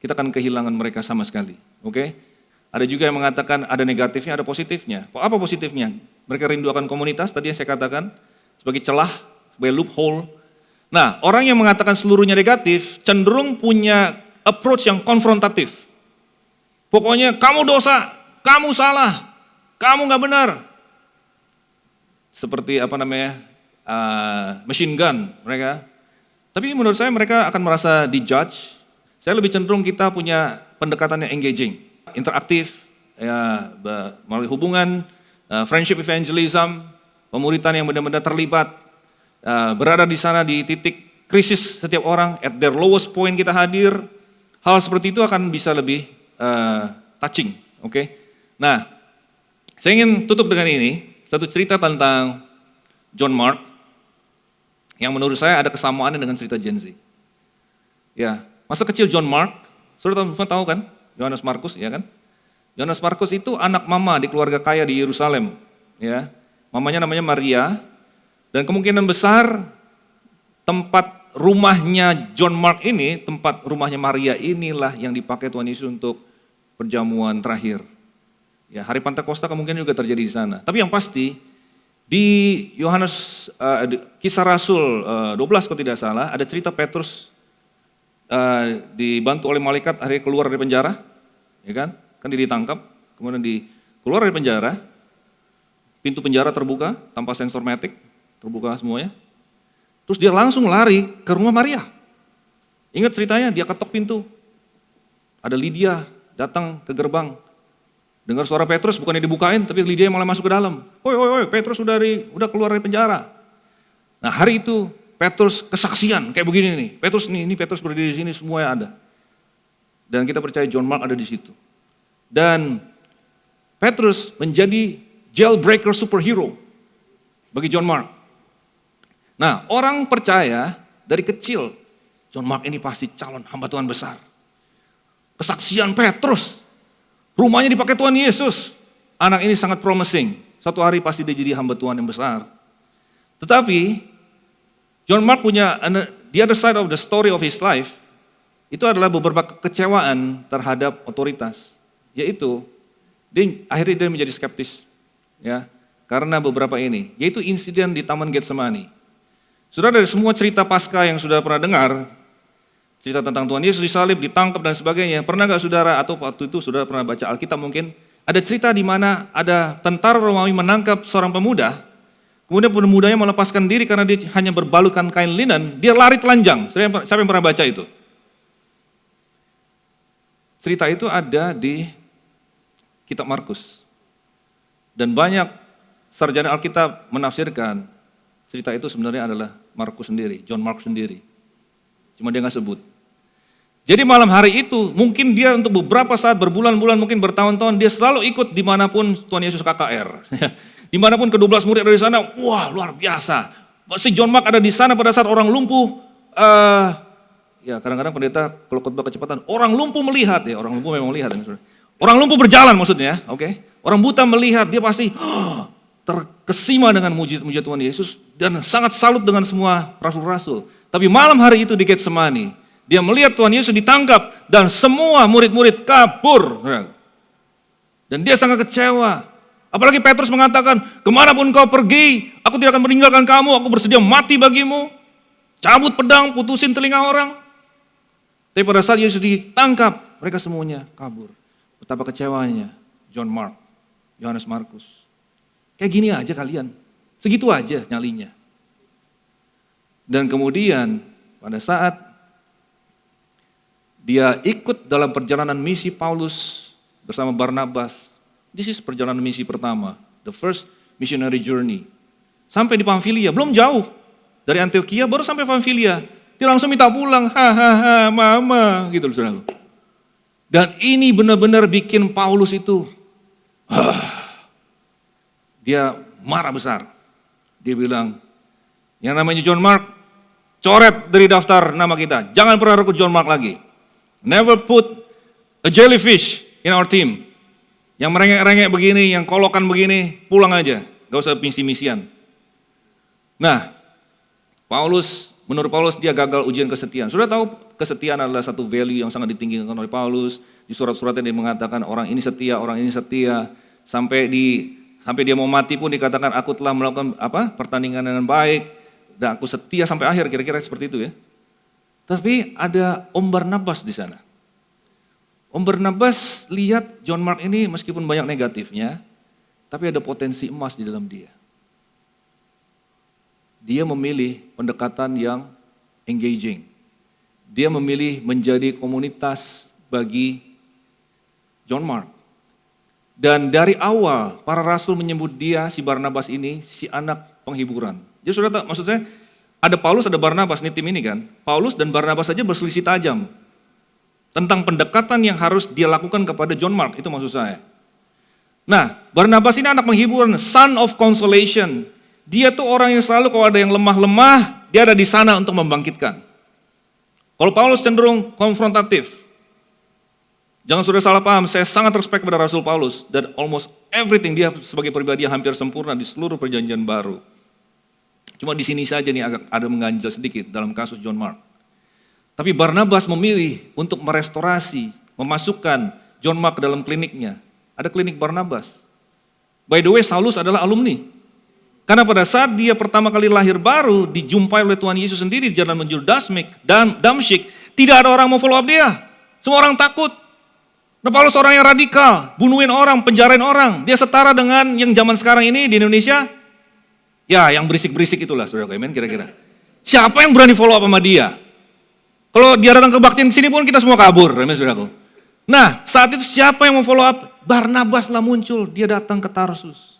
Kita akan kehilangan mereka sama sekali, oke? Ada juga yang mengatakan ada negatifnya, ada positifnya. Apa positifnya? Mereka rindu akan komunitas, tadi yang saya katakan, sebagai celah, sebagai loophole. Nah, orang yang mengatakan seluruhnya negatif, cenderung punya approach yang konfrontatif. Pokoknya kamu dosa, kamu salah, kamu gak benar. Seperti machine gun mereka. Tapi menurut saya mereka akan merasa dijudge. Saya lebih cenderung kita punya pendekatan yang engaging, interaktif, ya, melalui hubungan, friendship evangelism, pemuritan yang benar-benar terlibat, berada di sana di titik krisis setiap orang, at their lowest point kita hadir. Hal seperti itu akan bisa lebih touching, oke? Nah, saya ingin tutup dengan ini, satu cerita tentang John Mark, yang menurut saya ada kesamaannya dengan cerita Gen Z. Ya, masa kecil John Mark, saudara tahu kan, Yohanes Markus, ya kan? Yohanes Markus itu anak mama di keluarga kaya di Yerusalem, ya. Mamanya namanya Maria, dan kemungkinan besar tempat rumahnya John Mark ini, tempat rumahnya Maria inilah yang dipakai Tuhan Yesus untuk perjamuan terakhir. Ya, hari Pentakosta kemungkinan juga terjadi di sana. Tapi yang pasti di Yohanes Kisah Rasul 12 kalau tidak salah ada cerita Petrus dibantu oleh malaikat akhirnya keluar dari penjara, ya kan? Kan dia ditangkap, kemudian keluar dari penjara, pintu penjara terbuka tanpa sensor matic, terbuka semuanya. Terus dia langsung lari ke rumah Maria. Ingat ceritanya, dia ketok pintu. Ada Lydia datang ke gerbang. Dengar suara Petrus, bukannya dibukain, tapi Lydia malah masuk ke dalam. Woi, Petrus udah keluar dari penjara. Nah hari itu Petrus kesaksian kayak begini nih. Petrus berdiri di sini, semuanya ada. Dan kita percaya John Mark ada di situ. Dan Petrus menjadi jailbreaker superhero bagi John Mark. Nah, orang percaya dari kecil, John Mark ini pasti calon hamba Tuhan besar. Kesaksian Petrus, rumahnya dipakai Tuhan Yesus. Anak ini sangat promising, suatu hari pasti dia jadi hamba Tuhan yang besar. Tetapi, John Mark punya the other side of the story of his life, itu adalah beberapa kekecewaan terhadap otoritas. Yaitu, akhirnya dia menjadi skeptis. Ya, karena beberapa ini, yaitu insiden di Taman Getsemani. Saudara, dari semua cerita Paskah yang sudah pernah dengar, cerita tentang Tuhan Yesus disalib, ditangkap dan sebagainya, pernah gak saudara, atau waktu itu saudara pernah baca Alkitab mungkin, Ada cerita di mana ada tentara Romawi menangkap seorang pemuda, kemudian pemudanya melepaskan diri karena dia hanya berbalutkan kain linen, dia lari telanjang. Siapa yang pernah baca itu? Cerita itu ada di kitab Markus. Dan banyak sarjana Alkitab menafsirkan cerita itu sebenarnya adalah Markus sendiri, John Mark sendiri. Cuma dia nggak sebut. Jadi malam hari itu, mungkin dia untuk beberapa saat, berbulan-bulan, mungkin bertahun-tahun, dia selalu ikut dimanapun Tuhan Yesus KKR. Dimanapun ke-12 murid ada di sana, wah luar biasa. Si John Mark ada di sana pada saat orang lumpuh, ya kadang-kadang pendeta kalau khotbah kecepatan, orang lumpuh melihat, ya orang lumpuh memang melihat. Orang lumpuh berjalan maksudnya, oke? Orang buta melihat, dia pasti terkesima dengan mujizat Tuhan Yesus dan sangat salut dengan semua rasul-rasul. Tapi malam hari itu di Getsemani, dia melihat Tuhan Yesus ditangkap dan semua murid-murid kabur. Dan dia sangat kecewa. Apalagi Petrus mengatakan, kemanapun kau pergi, aku tidak akan meninggalkan kamu, aku bersedia mati bagimu. Cabut pedang, putusin telinga orang. Tapi pada saat Yesus ditangkap, mereka semuanya kabur. Betapa kecewanya John Mark, Yohanes Markus. Kayak gini aja kalian, segitu aja nyalinya. Dan kemudian pada saat dia ikut dalam perjalanan misi Paulus bersama Barnabas. This is perjalanan misi pertama, the first missionary journey. Sampai di Pamfilia, belum jauh. Dari Antioquia baru sampai Pamfilia. Dia langsung minta pulang, hahaha mama, gitu loh saudara. Dan ini benar-benar bikin Paulus itu, dia marah besar. Dia bilang, yang namanya John Mark, coret dari daftar nama kita. Jangan pernah rekrut John Mark lagi. Never put a jellyfish in our team. Yang merengek-rengek begini, yang kolokan begini, pulang aja. Gak usah misi-misian. Nah, menurut Paulus dia gagal ujian kesetiaan. Sudah tahu kesetiaan adalah satu value yang sangat ditinggikan oleh Paulus. Di surat-suratnya dia mengatakan orang ini setia. Sampai dia mau mati pun dikatakan aku telah melakukan pertandingan dengan baik. Dan aku setia sampai akhir, kira-kira seperti itu ya. Tapi ada Om Barnabas di sana. Om Barnabas lihat John Mark ini meskipun banyak negatifnya, tapi ada potensi emas di dalam dia. Dia memilih pendekatan yang engaging. Dia memilih menjadi komunitas bagi John Mark. Dan dari awal para rasul menyebut dia, si Barnabas ini, si anak penghiburan. Jadi sudah tahu, maksud saya, ada Paulus, ada Barnabas, nih tim ini kan. Paulus dan Barnabas saja berselisih tajam tentang pendekatan yang harus dia lakukan kepada John Mark, itu maksud saya. Nah, Barnabas ini anak penghiburan, son of consolation. Dia tuh orang yang selalu kalau ada yang lemah-lemah, dia ada di sana untuk membangkitkan. Kalau Paulus cenderung konfrontatif. Jangan sudah salah paham, saya sangat respect pada Rasul Paulus. Dan almost everything dia sebagai pribadi yang hampir sempurna di seluruh perjanjian baru. Cuma di sini saja nih agak ada mengganjal sedikit dalam kasus John Mark. Tapi Barnabas memilih untuk merestorasi, memasukkan John Mark ke dalam kliniknya. Ada klinik Barnabas. By the way, Saulus adalah alumni. Karena pada saat dia pertama kali lahir baru, dijumpai oleh Tuhan Yesus sendiri di jalan menuju Damsyik, tidak ada orang mau follow up dia. Semua orang takut. Nah, Paulus orang yang radikal, bunuhin orang, penjarain orang. Dia setara dengan yang zaman sekarang ini di Indonesia. Ya, yang berisik-berisik itulah, saudara amen kira-kira. Siapa yang berani follow up sama dia? Kalau dia datang kebaktian sini pun kita semua kabur, amen saudaraku. Nah, saat itu siapa yang mau follow up? Barnabas lah muncul, dia datang ke Tarsus.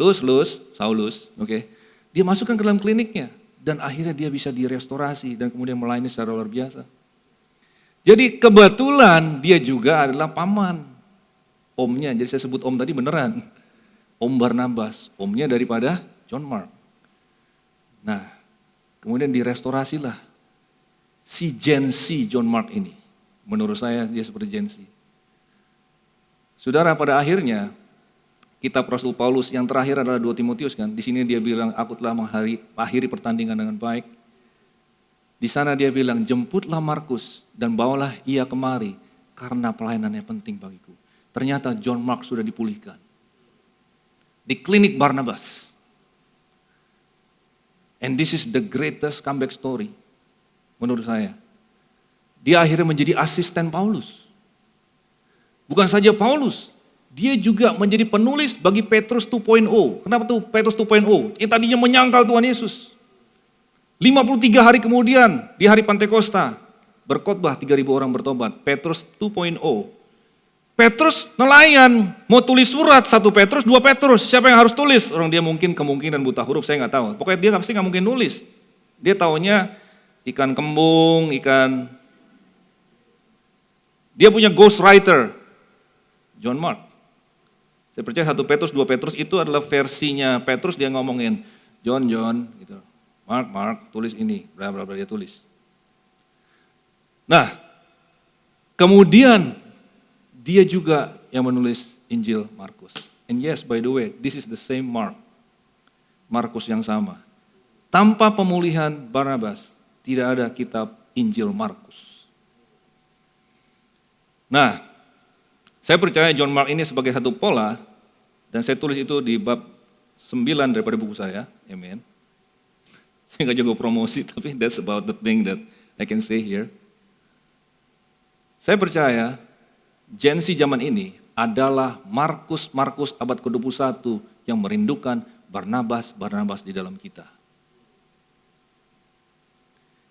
Saulus, oke. Dia masukkan ke dalam kliniknya dan akhirnya dia bisa direstorasi dan kemudian melayani secara luar biasa. Jadi kebetulan dia juga adalah paman, omnya. Jadi saya sebut om tadi beneran. Om Barnabas, omnya daripada John Mark. Nah, kemudian direstorasilah si Gen Z John Mark ini. Menurut saya dia seperti Gen Z. Saudara, pada akhirnya kitab Rasul Paulus yang terakhir adalah 2 Timotius kan. Di sini dia bilang, aku telah mengakhiri pertandingan dengan baik. Di sana dia bilang, jemputlah Markus dan bawalah ia kemari karena pelayanannya penting bagiku. Ternyata John Mark sudah dipulihkan. Di klinik Barnabas. And this is the greatest comeback story menurut saya. Dia akhirnya menjadi asisten Paulus. Bukan saja Paulus, dia juga menjadi penulis bagi Petrus 2.0. Kenapa tuh Petrus 2.0? Yang tadinya menyangkal Tuhan Yesus. 53 hari kemudian, di hari Pantekosta, berkhotbah 3.000 orang bertobat. Petrus 2.0. Petrus nelayan, mau tulis surat 1 Petrus, 2 Petrus. Siapa yang harus tulis? Orang dia mungkin kemungkinan buta huruf, saya nggak tahu. Pokoknya dia pasti nggak mungkin nulis. Dia taunya ikan kembung, ikan. Dia punya ghostwriter, John Mark. Saya percaya 1 Petrus, 2 Petrus itu adalah versinya Petrus, dia ngomongin, John, gitu. Mark, tulis ini, bla bla bla, dia tulis. Nah, kemudian dia juga yang menulis Injil Markus. And yes, by the way, this is the same Mark. Markus yang sama. Tanpa pemulihan Barnabas, tidak ada kitab Injil Markus. Nah, saya percaya John Mark ini sebagai satu pola, dan saya tulis itu di bab 9 daripada buku saya, amen. Saya nggak jago promosi, tapi that's about the thing that I can say here. Saya percaya Gen Z zaman ini adalah Markus abad ke-21 yang merindukan Barnabas di dalam kita.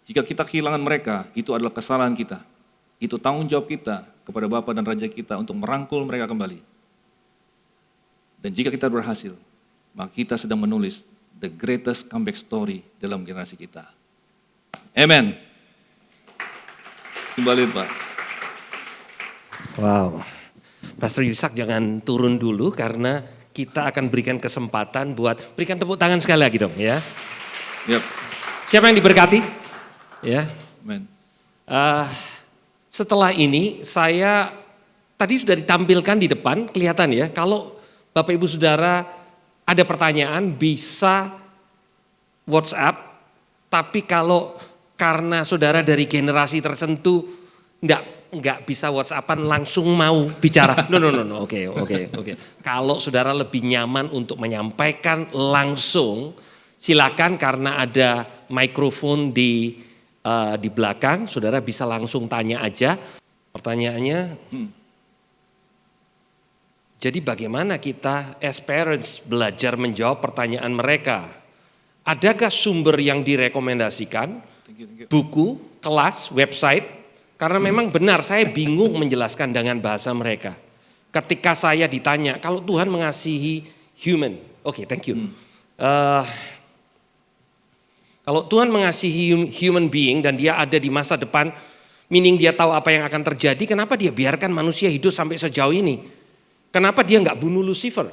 Jika kita kehilangan mereka, itu adalah kesalahan kita. Itu tanggung jawab kita kepada Bapa dan Raja kita untuk merangkul mereka kembali. Dan jika kita berhasil, maka kita sedang menulis the greatest comeback story dalam generasi kita. Amen. Kembali Pak. Wow, Pastor Yusak jangan turun dulu karena kita akan berikan kesempatan buat berikan tepuk tangan sekali lagi dong ya. Yep. Siapa yang diberkati? Ya. Amen. Setelah ini saya tadi sudah ditampilkan di depan, kelihatan ya. Kalau Bapak Ibu Saudara ada pertanyaan bisa WhatsApp, tapi kalau karena saudara dari generasi tertentu enggak bisa WhatsAppan langsung mau bicara. No. Oke. Kalau saudara lebih nyaman untuk menyampaikan langsung, silakan karena ada mikrofon di belakang, saudara bisa langsung tanya aja. Pertanyaannya, jadi bagaimana kita as parents belajar menjawab pertanyaan mereka? Adakah sumber yang direkomendasikan? Buku, kelas, website? Karena memang benar saya bingung menjelaskan dengan bahasa mereka. Ketika saya ditanya, kalau Tuhan mengasihi human, oke, thank you. Kalau Tuhan mengasihi human being dan dia ada di masa depan, meaning dia tahu apa yang akan terjadi, kenapa dia biarkan manusia hidup sampai sejauh ini? Kenapa dia nggak bunuh Lucifer?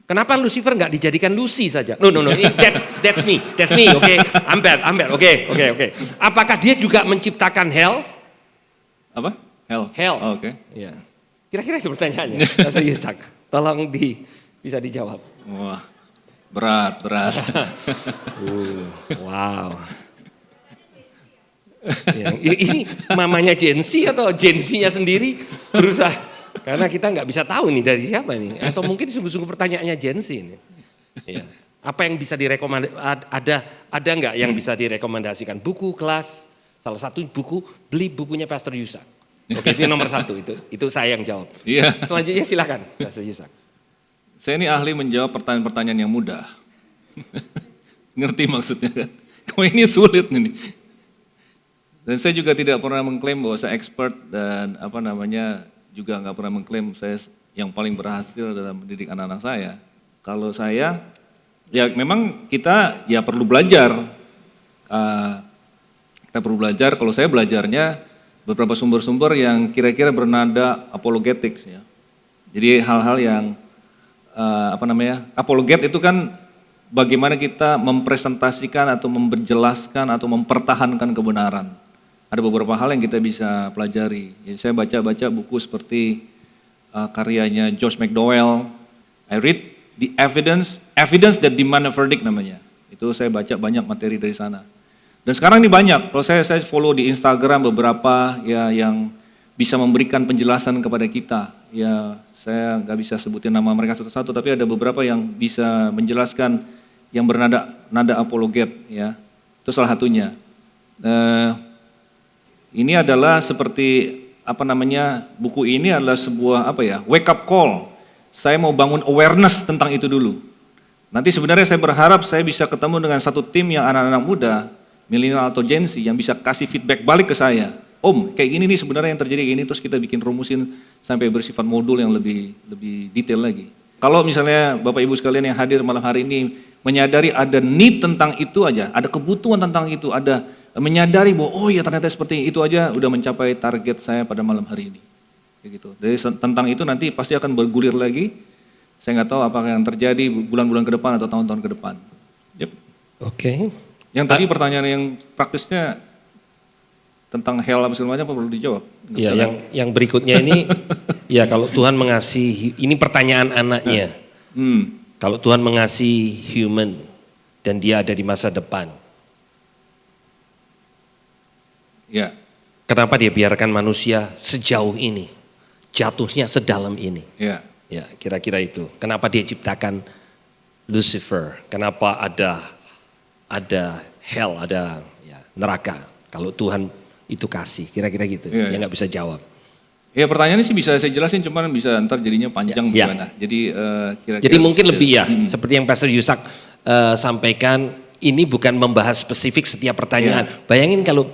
Kenapa Lucifer nggak dijadikan Lucy saja? No, that's me, okay? I'm bad, okay. Apakah dia juga menciptakan hell? Apa? Hell. Oh, oke. Ya. Kira-kira itu pertanyaannya. Pastor Yusak, tolong bisa dijawab. Wah, berat. Wow. Ya, ini mamanya Gen Z atau Gen Z-nya sendiri berusaha, karena kita nggak bisa tahu nih dari siapa nih, atau mungkin sungguh-sungguh pertanyaannya Gen Z ini. Ya. Apa yang bisa direkomendasikan? Ada nggak yang bisa direkomendasikan? Buku, kelas, salah satu buku, beli bukunya Pastor Yusak. Oke, itu nomor 1, itu saya yang jawab. Iya. Selanjutnya silakan Pastor Yusak. Saya ini ahli menjawab pertanyaan-pertanyaan yang mudah. Ngerti maksudnya kan? Kalau ini sulit nih. Dan saya juga tidak pernah mengklaim bahwa saya expert dan juga nggak pernah mengklaim saya yang paling berhasil dalam mendidik anak-anak saya. Kalau saya, ya memang kita ya perlu belajar. Kita perlu belajar, kalau saya belajarnya beberapa sumber-sumber yang kira-kira bernada apologetik. Ya. Jadi hal-hal yang apologet itu kan bagaimana kita mempresentasikan atau menjelaskan atau mempertahankan kebenaran. Ada beberapa hal yang kita bisa pelajari. Jadi saya baca buku seperti karyanya Josh McDowell. I read the evidence that demand a verdict namanya. Itu saya baca banyak materi dari sana. Dan sekarang ini banyak. Kalau saya follow di Instagram beberapa ya yang bisa memberikan penjelasan kepada kita. Ya saya nggak bisa sebutin nama mereka satu-satu, tapi ada beberapa yang bisa menjelaskan yang bernada apologet. Ya itu salah satunya. Ini adalah seperti buku ini adalah sebuah wake up call. Saya mau bangun awareness tentang itu dulu. Nanti sebenarnya saya berharap saya bisa ketemu dengan satu tim yang anak-anak muda, milenial atau Gen Z yang bisa kasih feedback balik ke saya. Om, kayak gini nih sebenarnya yang terjadi kayak gini, terus kita bikin rumusin sampai bersifat modul yang lebih detail lagi. Kalau misalnya Bapak Ibu sekalian yang hadir malam hari ini menyadari ada need tentang itu aja, ada kebutuhan tentang itu, ada menyadari bahwa oh ya ternyata seperti itu aja udah mencapai target saya pada malam hari ini. Kayak gitu. Jadi tentang itu nanti pasti akan bergulir lagi. Saya nggak tahu apakah yang terjadi bulan-bulan ke depan atau tahun-tahun ke depan. Yep. Oke. Yang tadi pertanyaan yang praktisnya tentang hell apa segala macam perlu dijawab. Ya, yang berikutnya ini ya kalau Tuhan mengasihi, ini pertanyaan anaknya. Kalau Tuhan mengasihi human dan dia ada di masa depan. Ya. Kenapa dia biarkan manusia sejauh ini? Jatuhnya sedalam ini. Ya. Ya, kira-kira itu. Kenapa dia ciptakan Lucifer? Kenapa ada hell, ada ya, neraka? Kalau Tuhan itu kasih, kira-kira gitu. Ya, ya nggak bisa jawab. Ya pertanyaannya sih bisa saya jelasin, cuman bisa ntar jadinya panjang Ya. gimana. Jadi kira-kira. Jadi mungkin lebih ya, seperti yang Pastor Yusak sampaikan, ini bukan membahas spesifik setiap pertanyaan. Bayangin kalau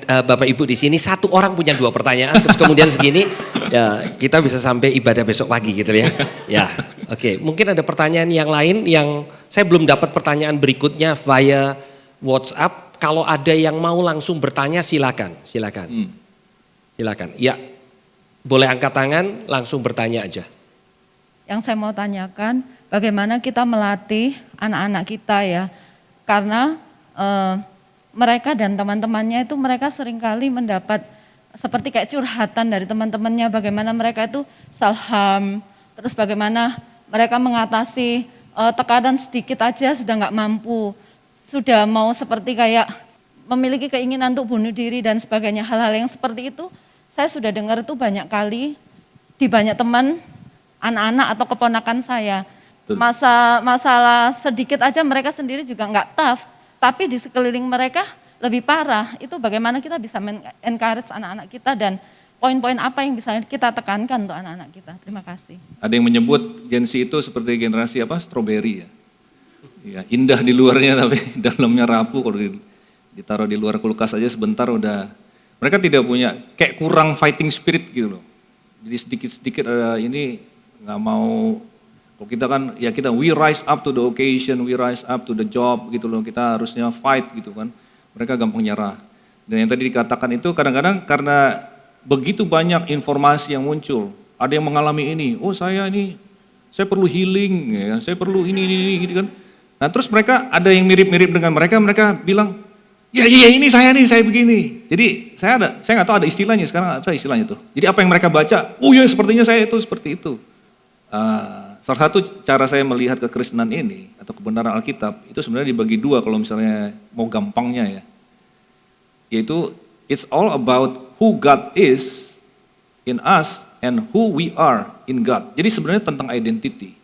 Bapak Ibu di sini satu orang punya 2 pertanyaan, terus kemudian segini, ya kita bisa sampai ibadah besok pagi gitu ya. Ya, oke. Mungkin ada pertanyaan yang lain yang saya belum dapat pertanyaan berikutnya via WhatsApp. Kalau ada yang mau langsung bertanya silakan. Silakan. Ya, boleh angkat tangan langsung bertanya aja. Yang saya mau tanyakan, bagaimana kita melatih anak-anak kita ya, karena mereka dan teman-temannya itu mereka seringkali mendapat seperti kayak curhatan dari teman-temannya, bagaimana mereka itu self harm, terus bagaimana mereka mengatasi tekanan sedikit aja sudah nggak mampu, sudah mau seperti kayak memiliki keinginan untuk bunuh diri dan sebagainya. Hal-hal yang seperti itu saya sudah dengar itu banyak kali di banyak teman, anak-anak atau keponakan saya. Masalah sedikit aja mereka sendiri juga nggak tough, tapi di sekeliling mereka lebih parah. Itu bagaimana kita bisa encourage anak-anak kita dan poin-poin apa yang bisa kita tekankan untuk anak-anak kita. Terima kasih. Ada yang menyebut Gen Z itu seperti generasi stroberi ya. Ya, indah di luarnya tapi dalamnya rapuh, kalau ditaruh di luar kulkas aja sebentar udah. Mereka tidak punya, kayak kurang fighting spirit gitu loh. Jadi sedikit-sedikit ini nggak mau, kalau kita kan ya kita we rise up to the occasion, we rise up to the job gitu loh. Kita harusnya fight gitu kan. Mereka gampang nyerah. Dan yang tadi dikatakan itu kadang-kadang karena begitu banyak informasi yang muncul. Ada yang mengalami ini, oh saya perlu healing, ya, saya perlu ini gitu kan. Nah terus mereka ada yang mirip-mirip dengan mereka bilang, ya ini saya begini. Jadi saya nggak tahu ada istilahnya sekarang, apa istilahnya tuh. Jadi apa yang mereka baca, oh ya sepertinya saya itu seperti itu. Salah satu cara saya melihat kekristenan ini atau kebenaran Alkitab itu sebenarnya dibagi 2 kalau misalnya mau gampangnya ya. Yaitu it's all about who God is in us and who we are in God. Jadi sebenarnya tentang identity.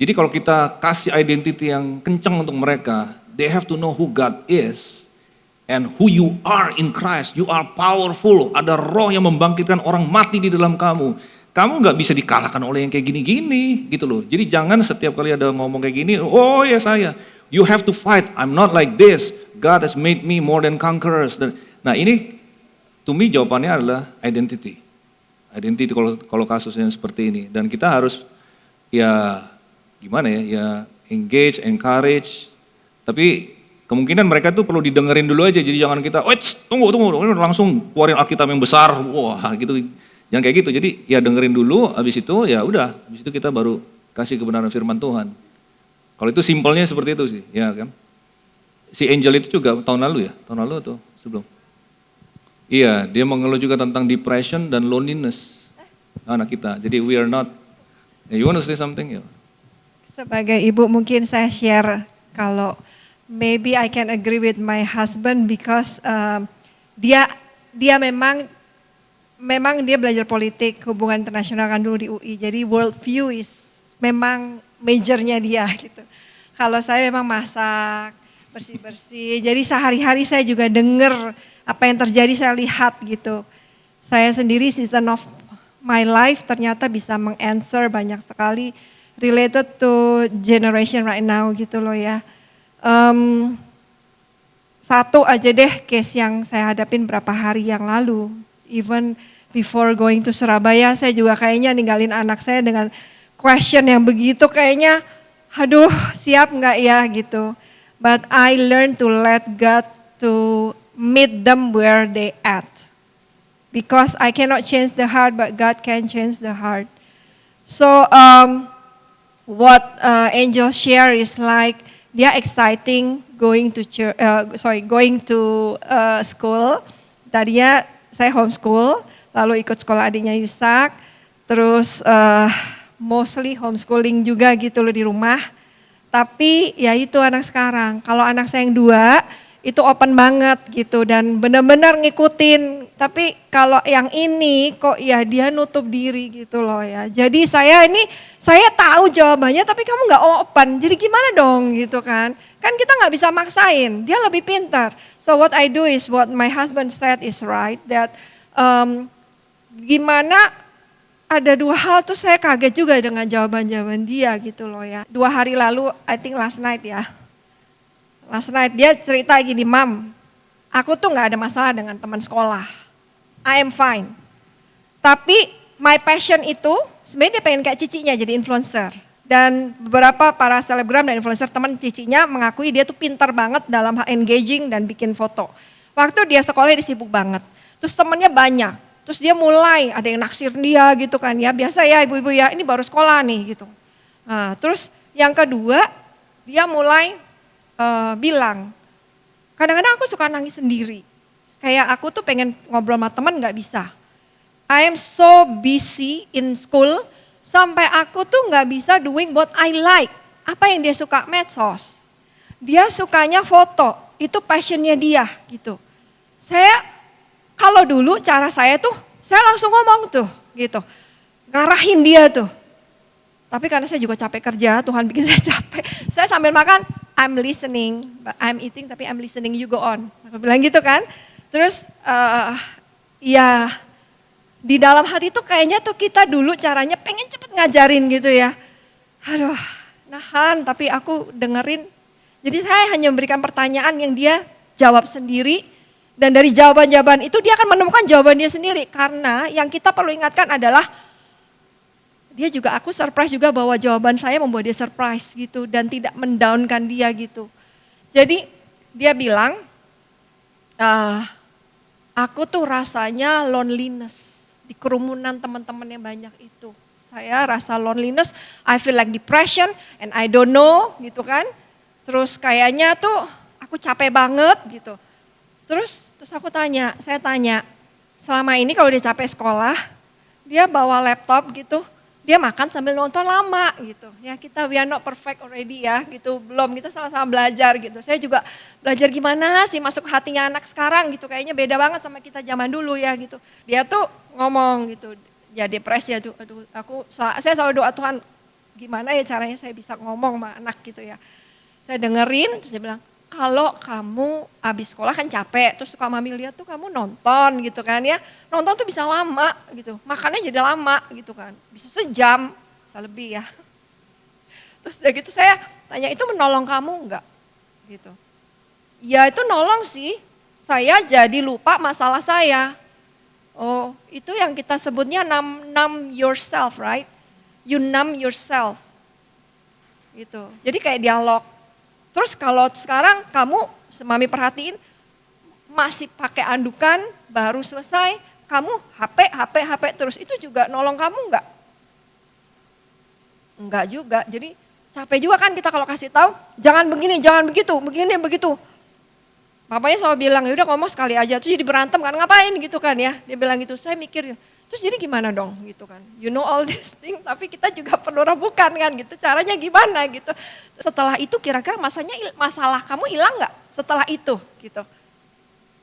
Jadi kalau kita kasih identity yang kencang untuk mereka, they have to know who God is and who you are in Christ. You are powerful. Ada roh yang membangkitkan orang mati di dalam kamu. Kamu nggak bisa dikalahkan oleh yang kayak gini-gini gitu loh. Jadi jangan setiap kali ada ngomong kayak gini, oh ya saya. You have to fight. I'm not like this. God has made me more than conquerors. Nah ini, to me jawabannya adalah identity. Identity kalau kasusnya seperti ini. Dan kita harus ya gimana ya engage, encourage. Tapi kemungkinan mereka tuh perlu didengerin dulu aja. Jadi jangan kita, tunggu, langsung keluarin Alkitab yang besar, wah gitu. Jangan kayak gitu. Jadi ya dengerin dulu, habis itu ya udah, habis itu kita baru kasih kebenaran firman Tuhan. Kalau itu simpelnya seperti itu sih, ya kan. Si Angel itu juga tahun lalu atau sebelum. Iya, dia mengeluh juga tentang depression dan loneliness anak kita. Jadi we are not. You want to say something? Ya. Sebagai ibu mungkin saya share kalau maybe I can agree with my husband because dia memang dia belajar politik, hubungan internasional kan dulu di UI. Jadi world view is memang majornya dia gitu. Kalau saya memang masak, bersih-bersih. Jadi sehari-hari saya juga dengar apa yang terjadi, saya lihat gitu. saya sendiri season of my life ternyata bisa meng-answer banyak sekali related to generation right now gitu loh ya. Satu aja deh case yang saya hadapin berapa hari yang lalu. Even before going to Surabaya, saya juga kayaknya ninggalin anak saya dengan question yang begitu kayaknya, aduh siap nggak ya gitu. But I learned to let God to meet them where they at. Because I cannot change the heart, but God can change the heart. So what Angel share is like, dia exciting going to school. Tadinya saya homeschool, lalu ikut sekolah adiknya Yusak, terus mostly homeschooling juga gitu loh di rumah. Tapi ya itu anak sekarang, kalau anak saya yang 2 itu open banget gitu dan benar-benar ngikutin. Tapi kalau yang ini kok ya dia nutup diri gitu loh ya. Jadi saya tahu jawabannya tapi kamu nggak open. Jadi gimana dong gitu kan? Kan kita nggak bisa maksain. Dia lebih pintar. So what I do is what my husband said is right, that gimana ada 2 hal tuh saya kaget juga dengan jawaban-jawaban dia gitu loh ya. 2 hari lalu, I think last night ya. Last night dia cerita gini, Mam, aku tuh gak ada masalah dengan teman sekolah. I am fine. Tapi my passion itu, sebenarnya dia pengen kayak cicinya jadi influencer. Dan beberapa para selebgram dan influencer teman cicinya mengakui dia tuh pintar banget dalam hal engaging dan bikin foto. Waktu dia sekolah dia sibuk banget. Terus temennya banyak. Terus dia mulai ada yang naksir dia gitu kan ya. Biasa ya ibu-ibu ya, ini baru sekolah nih gitu. Nah, terus yang kedua dia mulai bilang, kadang-kadang aku suka nangis sendiri. Kayak aku tuh pengen ngobrol sama teman gak bisa. I am so busy in school, sampai aku tuh gak bisa doing what I like. Apa yang dia suka? Medsos. Dia sukanya foto, itu passionnya dia gitu. Saya, kalau dulu cara saya tuh, saya langsung ngomong tuh gitu. Ngarahin dia tuh. Tapi karena saya juga capek kerja, Tuhan bikin saya capek. Saya sambil makan, I'm listening, but I'm eating tapi I'm listening, you go on. Aku bilang gitu kan. Terus ya di dalam hati tuh kayaknya tuh kita dulu caranya pengen cepet ngajarin gitu ya. Aduh nahan tapi aku dengerin. Jadi saya hanya memberikan pertanyaan yang dia jawab sendiri. Dan dari jawaban-jawaban itu dia akan menemukan jawaban dia sendiri. Karena yang kita perlu ingatkan adalah dia juga, aku surprise juga bahwa jawaban saya membuat dia surprise gitu dan tidak mendownkan dia gitu. Jadi dia bilang, aku tuh rasanya loneliness di kerumunan teman-teman yang banyak itu. Saya rasa loneliness, I feel like depression and I don't know gitu kan. Terus kayaknya tuh aku capek banget gitu. Terus aku tanya, saya tanya, selama ini kalau dia capek sekolah, dia bawa laptop gitu, dia makan sambil nonton lama gitu. Ya kita we are not perfect already ya gitu. Belum, kita sama-sama belajar gitu. Saya juga belajar gimana sih masuk hatinya anak sekarang gitu. Kayaknya beda banget sama kita zaman dulu ya gitu. Dia tuh ngomong gitu, ya depresi ya. Aduh, saya selalu doa Tuhan gimana ya caranya saya bisa ngomong sama anak gitu ya. Saya dengerin terus dia bilang, kalau kamu habis sekolah kan capek, terus suka mami lihat tuh kamu nonton gitu kan ya. Nonton tuh bisa lama gitu, makannya jadi lama gitu kan. Bisa sejam, bisa lebih ya. Terus udah gitu saya tanya, itu menolong kamu enggak? Gitu. Ya itu nolong sih, saya jadi lupa masalah saya. Oh itu yang kita sebutnya numb yourself, right? You numb yourself. Gitu, jadi kayak dialog. Terus kalau sekarang kamu, mami perhatiin, masih pakai andukan, baru selesai, kamu HP terus, itu juga nolong kamu enggak? Enggak juga, jadi capek juga kan kita kalau kasih tahu, jangan begini, jangan begitu, begini, begitu. Papanya selalu bilang, ya udah ngomong sekali aja, terus jadi berantem kan, ngapain gitu kan ya. Dia bilang gitu, saya mikir, terus jadi gimana dong gitu kan. You know all this thing, tapi kita juga perlu rebukan kan gitu, caranya gimana gitu. Setelah itu kira-kira masalah kamu hilang gak setelah itu gitu.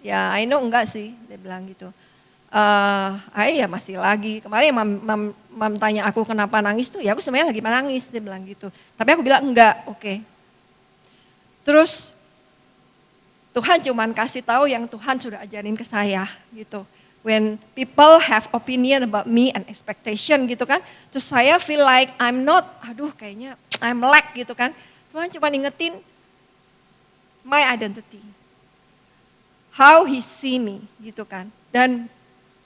Ya I know enggak sih, dia bilang gitu. Ya masih lagi, kemarin mam tanya aku kenapa nangis tuh, ya aku sebenarnya lagi menangis, dia bilang gitu. Tapi aku bilang enggak, oke. Terus Tuhan cuman kasih tahu yang Tuhan sudah ajarin ke saya gitu. When people have opinion about me and expectation gitu kan. Terus saya feel like I'm not, kayaknya I'm lack gitu kan. Tuhan cuma ingetin my identity. How he see me gitu kan. Dan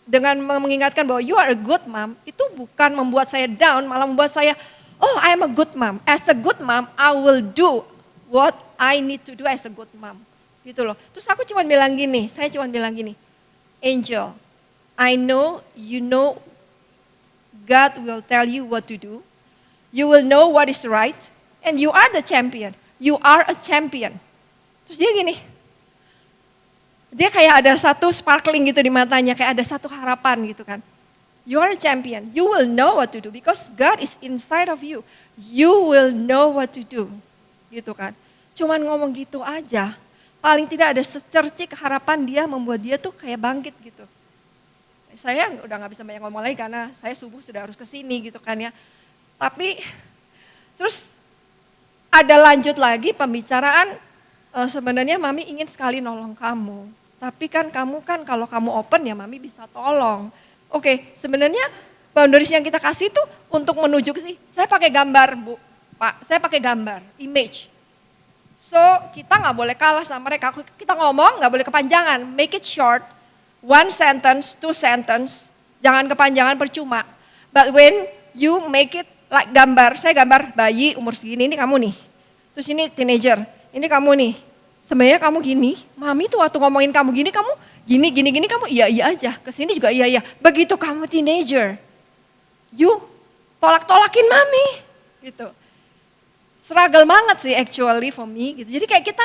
dengan mengingatkan bahwa you are a good mom, itu bukan membuat saya down, malah membuat saya, oh I am a good mom. As a good mom, I will do what I need to do as a good mom. Gitu loh. Terus saya cuma bilang gini, Angel, I know you know God will tell you what to do. You will know what is right. And you are the champion. You are a champion. Terus dia gini. Dia kayak ada satu sparkling gitu di matanya. Kayak ada satu harapan gitu kan. You are a champion. You will know what to do. Because God is inside of you. You will know what to do. Gitu kan. Cuman ngomong gitu aja. Paling tidak ada secercik harapan dia membuat dia tuh kayak bangkit gitu. Saya udah gak bisa banyak ngomong lagi karena saya subuh sudah harus kesini gitu kan ya. Tapi terus ada lanjut lagi pembicaraan, sebenarnya Mami ingin sekali nolong kamu. Tapi kan kamu kan kalau kamu open ya Mami bisa tolong. Oke, sebenarnya boundaries yang kita kasih tuh untuk menuju ke sini. Saya pakai gambar Bu, Pak, saya pakai gambar, image. So kita gak boleh kalah sama mereka, kita ngomong gak boleh kepanjangan, make it short. 1 sentence, 2 sentence, jangan kepanjangan percuma. But when you make it like gambar, saya gambar bayi umur segini, ini kamu nih. Terus ini teenager, ini kamu nih. Sebenarnya kamu gini, Mami tuh waktu ngomongin kamu gini, gini, kamu iya aja. Kesini juga iya. Begitu kamu teenager, you tolak-tolakin Mami. Gitu. Struggle banget sih actually for me. Gitu. Jadi kayak kita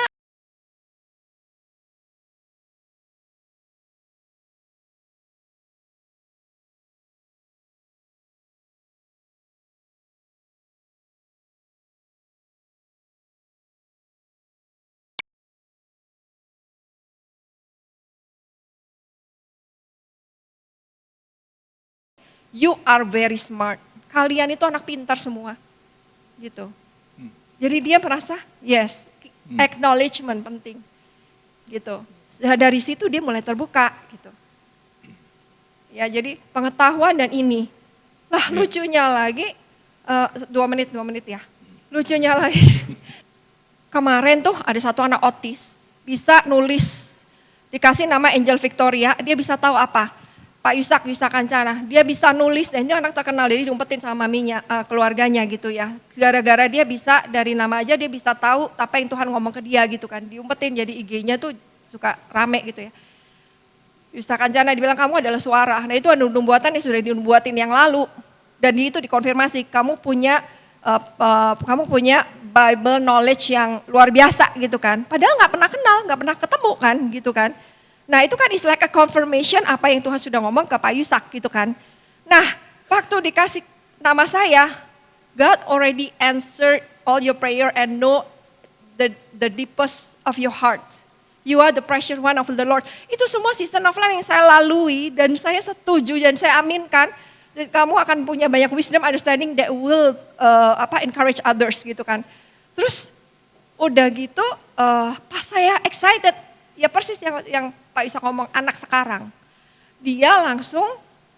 you are very smart. Kalian itu anak pintar semua. Gitu. Jadi dia merasa, yes, acknowledgement penting. Gitu. Dari situ dia mulai terbuka gitu. Ya, jadi pengetahuan dan ini. Lah lucunya lagi, 2 menit ya. Lucunya lagi. Kemarin tuh ada satu anak otis, bisa nulis, dikasih nama Angel Victoria, dia bisa tahu apa. Pak Yusak Kancana, dia bisa nulis dan dia anak terkenal, jadi diumpetin sama maminya, keluarganya gitu ya. Gara-gara dia bisa, dari nama aja dia bisa tahu apa yang Tuhan ngomong ke dia gitu kan. Diumpetin jadi IG-nya tuh suka rame gitu ya. Yusak Kancana dibilang kamu adalah suara. Nah itu nubuatan yang sudah dibuatin yang lalu. Dan itu dikonfirmasi, kamu punya Bible knowledge yang luar biasa gitu kan. Padahal gak pernah kenal, gak pernah ketemu kan gitu kan. Nah itu kan is like a confirmation apa yang Tuhan sudah ngomong ke Pak Yusak gitu kan. Nah waktu dikasih nama saya, God already answered all your prayer and know the deepest of your heart. You are the precious one of the Lord. Itu semua season of life yang saya lalui dan saya setuju dan saya aminkan. Kamu akan punya banyak wisdom, understanding that will encourage others gitu kan. Terus udah gitu pas saya excited, ya persis yang Pak Isa ngomong anak sekarang. Dia langsung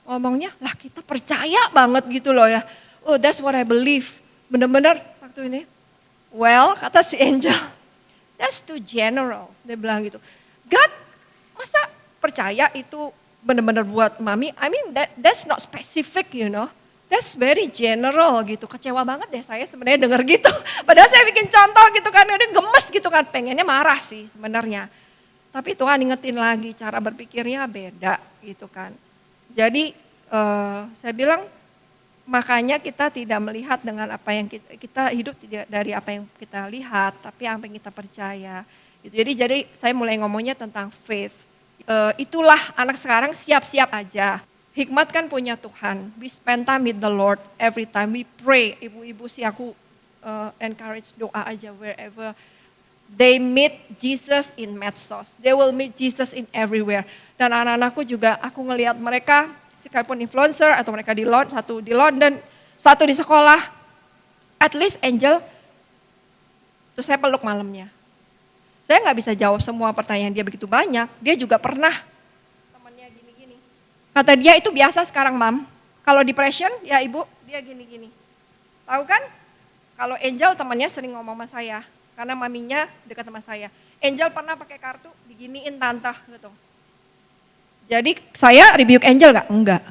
ngomongnya, lah kita percaya banget gitu loh ya. Oh that's what I believe. Bener-bener waktu ini. Well kata si Angel, that's too general. Dia bilang gitu. God masa percaya itu bener-bener buat Mami? I mean that's not specific you know. That's very general gitu. Kecewa banget deh saya sebenarnya denger gitu. Padahal saya bikin contoh gitu kan. Dia gemes gitu kan. Pengennya marah sih sebenarnya. Tapi Tuhan ingetin lagi cara berpikirnya beda gitu kan. Jadi saya bilang makanya kita tidak melihat dengan apa yang kita hidup tidak dari apa yang kita lihat, tapi apa yang kita percaya. Gitu. Jadi saya mulai ngomongnya tentang faith. Itulah anak sekarang siap-siap aja. Hikmat kan punya Tuhan. We spend time with the Lord every time we pray. Ibu-ibu sih aku encourage doa aja wherever. They meet Jesus in medsos. They will meet Jesus in everywhere. Dan anak-anakku juga, aku ngelihat mereka, sekalipun influencer atau mereka satu di London, satu di sekolah. At least Angel, terus saya peluk malamnya. Saya nggak bisa jawab semua pertanyaan dia begitu banyak. Dia juga pernah temannya gini-gini. Kata dia itu biasa sekarang, Mam. Kalau depression, ya Ibu, dia gini-gini. Tahu kan? Kalau Angel temannya sering ngomong sama saya, karena maminya dekat sama saya. Angel pernah pakai kartu, diginiin tante gitu. Jadi saya rebuke Angel gak? Enggak.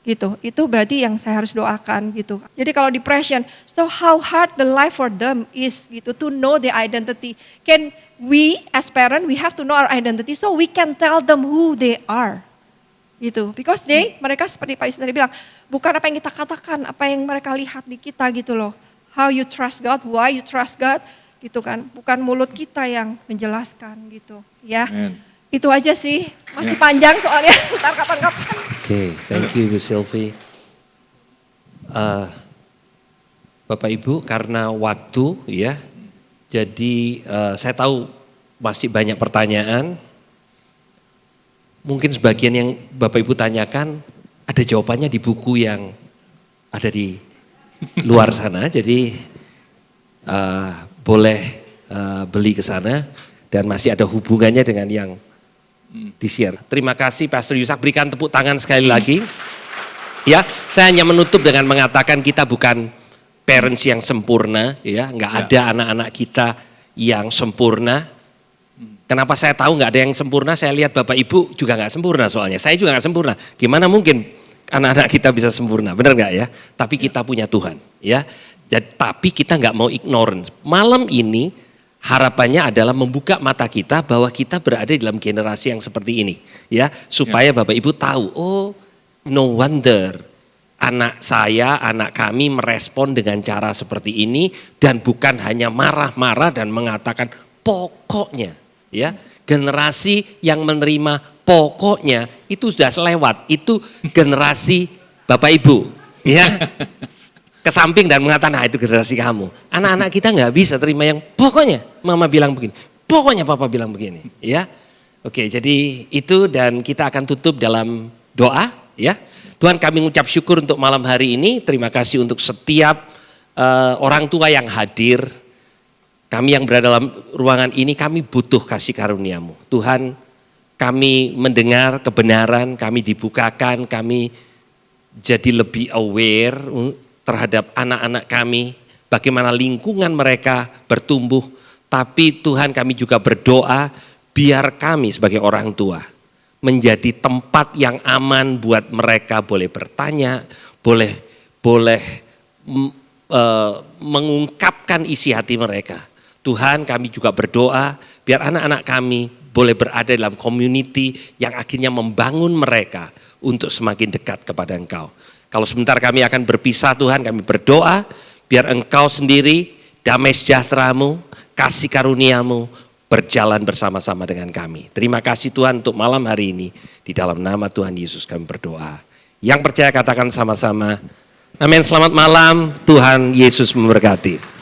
Gitu, itu berarti yang saya harus doakan gitu. Jadi kalau depression, so how hard the life for them is gitu, to know their identity. Can we as parent, we have to know our identity so we can tell them who they are. Gitu, because mereka seperti Pak Yusuf tadi bilang, bukan apa yang kita katakan, apa yang mereka lihat di kita gitu loh. How you trust God, why you trust God, gitu kan. Bukan mulut kita yang menjelaskan gitu, ya. Amen. Itu aja sih, masih panjang soalnya, ntar kapan-kapan. Oke, thank you Bu Sylvie. Bapak Ibu, karena waktu ya, jadi saya tahu masih banyak pertanyaan. Mungkin sebagian yang Bapak Ibu tanyakan ada jawabannya di buku yang ada di luar sana. Jadi boleh beli ke sana dan masih ada hubungannya dengan yang di-share. Terima kasih Pastor Yusak, berikan tepuk tangan sekali lagi. Ya, saya hanya menutup dengan mengatakan kita bukan parents yang sempurna, ya, nggak ada anak-anak kita yang sempurna. Kenapa saya tahu nggak ada yang sempurna? Saya lihat Bapak Ibu juga nggak sempurna soalnya. Saya juga nggak sempurna. Gimana mungkin anak-anak kita bisa sempurna? Benar nggak ya? Tapi kita punya Tuhan, ya. Jadi, tapi kita nggak mau ignorance. Malam ini harapannya adalah membuka mata kita bahwa kita berada dalam generasi yang seperti ini, ya, supaya Bapak Ibu tahu, oh, no wonder anak saya, anak kami merespon dengan cara seperti ini dan bukan hanya marah-marah dan mengatakan pokoknya, ya, generasi yang menerima pokoknya itu sudah lewat, itu generasi Bapak Ibu, ya. Ke samping dan mengatakan, nah itu generasi kamu. Anak-anak kita nggak bisa terima yang pokoknya mama bilang begini, pokoknya papa bilang begini, ya. Oke, jadi itu dan kita akan tutup dalam doa, ya. Tuhan, kami mengucap syukur untuk malam hari ini. Terima kasih untuk setiap orang tua yang hadir. Kami yang berada dalam ruangan ini, kami butuh kasih karunia-Mu. Tuhan, kami mendengar kebenaran, kami dibukakan, kami jadi lebih aware terhadap anak-anak kami, bagaimana lingkungan mereka bertumbuh. Tapi Tuhan, kami juga berdoa biar kami sebagai orang tua menjadi tempat yang aman buat mereka boleh bertanya, boleh mengungkapkan isi hati mereka. Tuhan, kami juga berdoa biar anak-anak kami boleh berada dalam community yang akhirnya membangun mereka untuk semakin dekat kepada Engkau. Kalau sebentar kami akan berpisah Tuhan, kami berdoa biar Engkau sendiri, damai sejahtera-Mu, kasih karunia-Mu berjalan bersama-sama dengan kami. Terima kasih Tuhan untuk malam hari ini. Di dalam nama Tuhan Yesus kami berdoa. Yang percaya katakan sama-sama, amin. Selamat malam, Tuhan Yesus memberkati.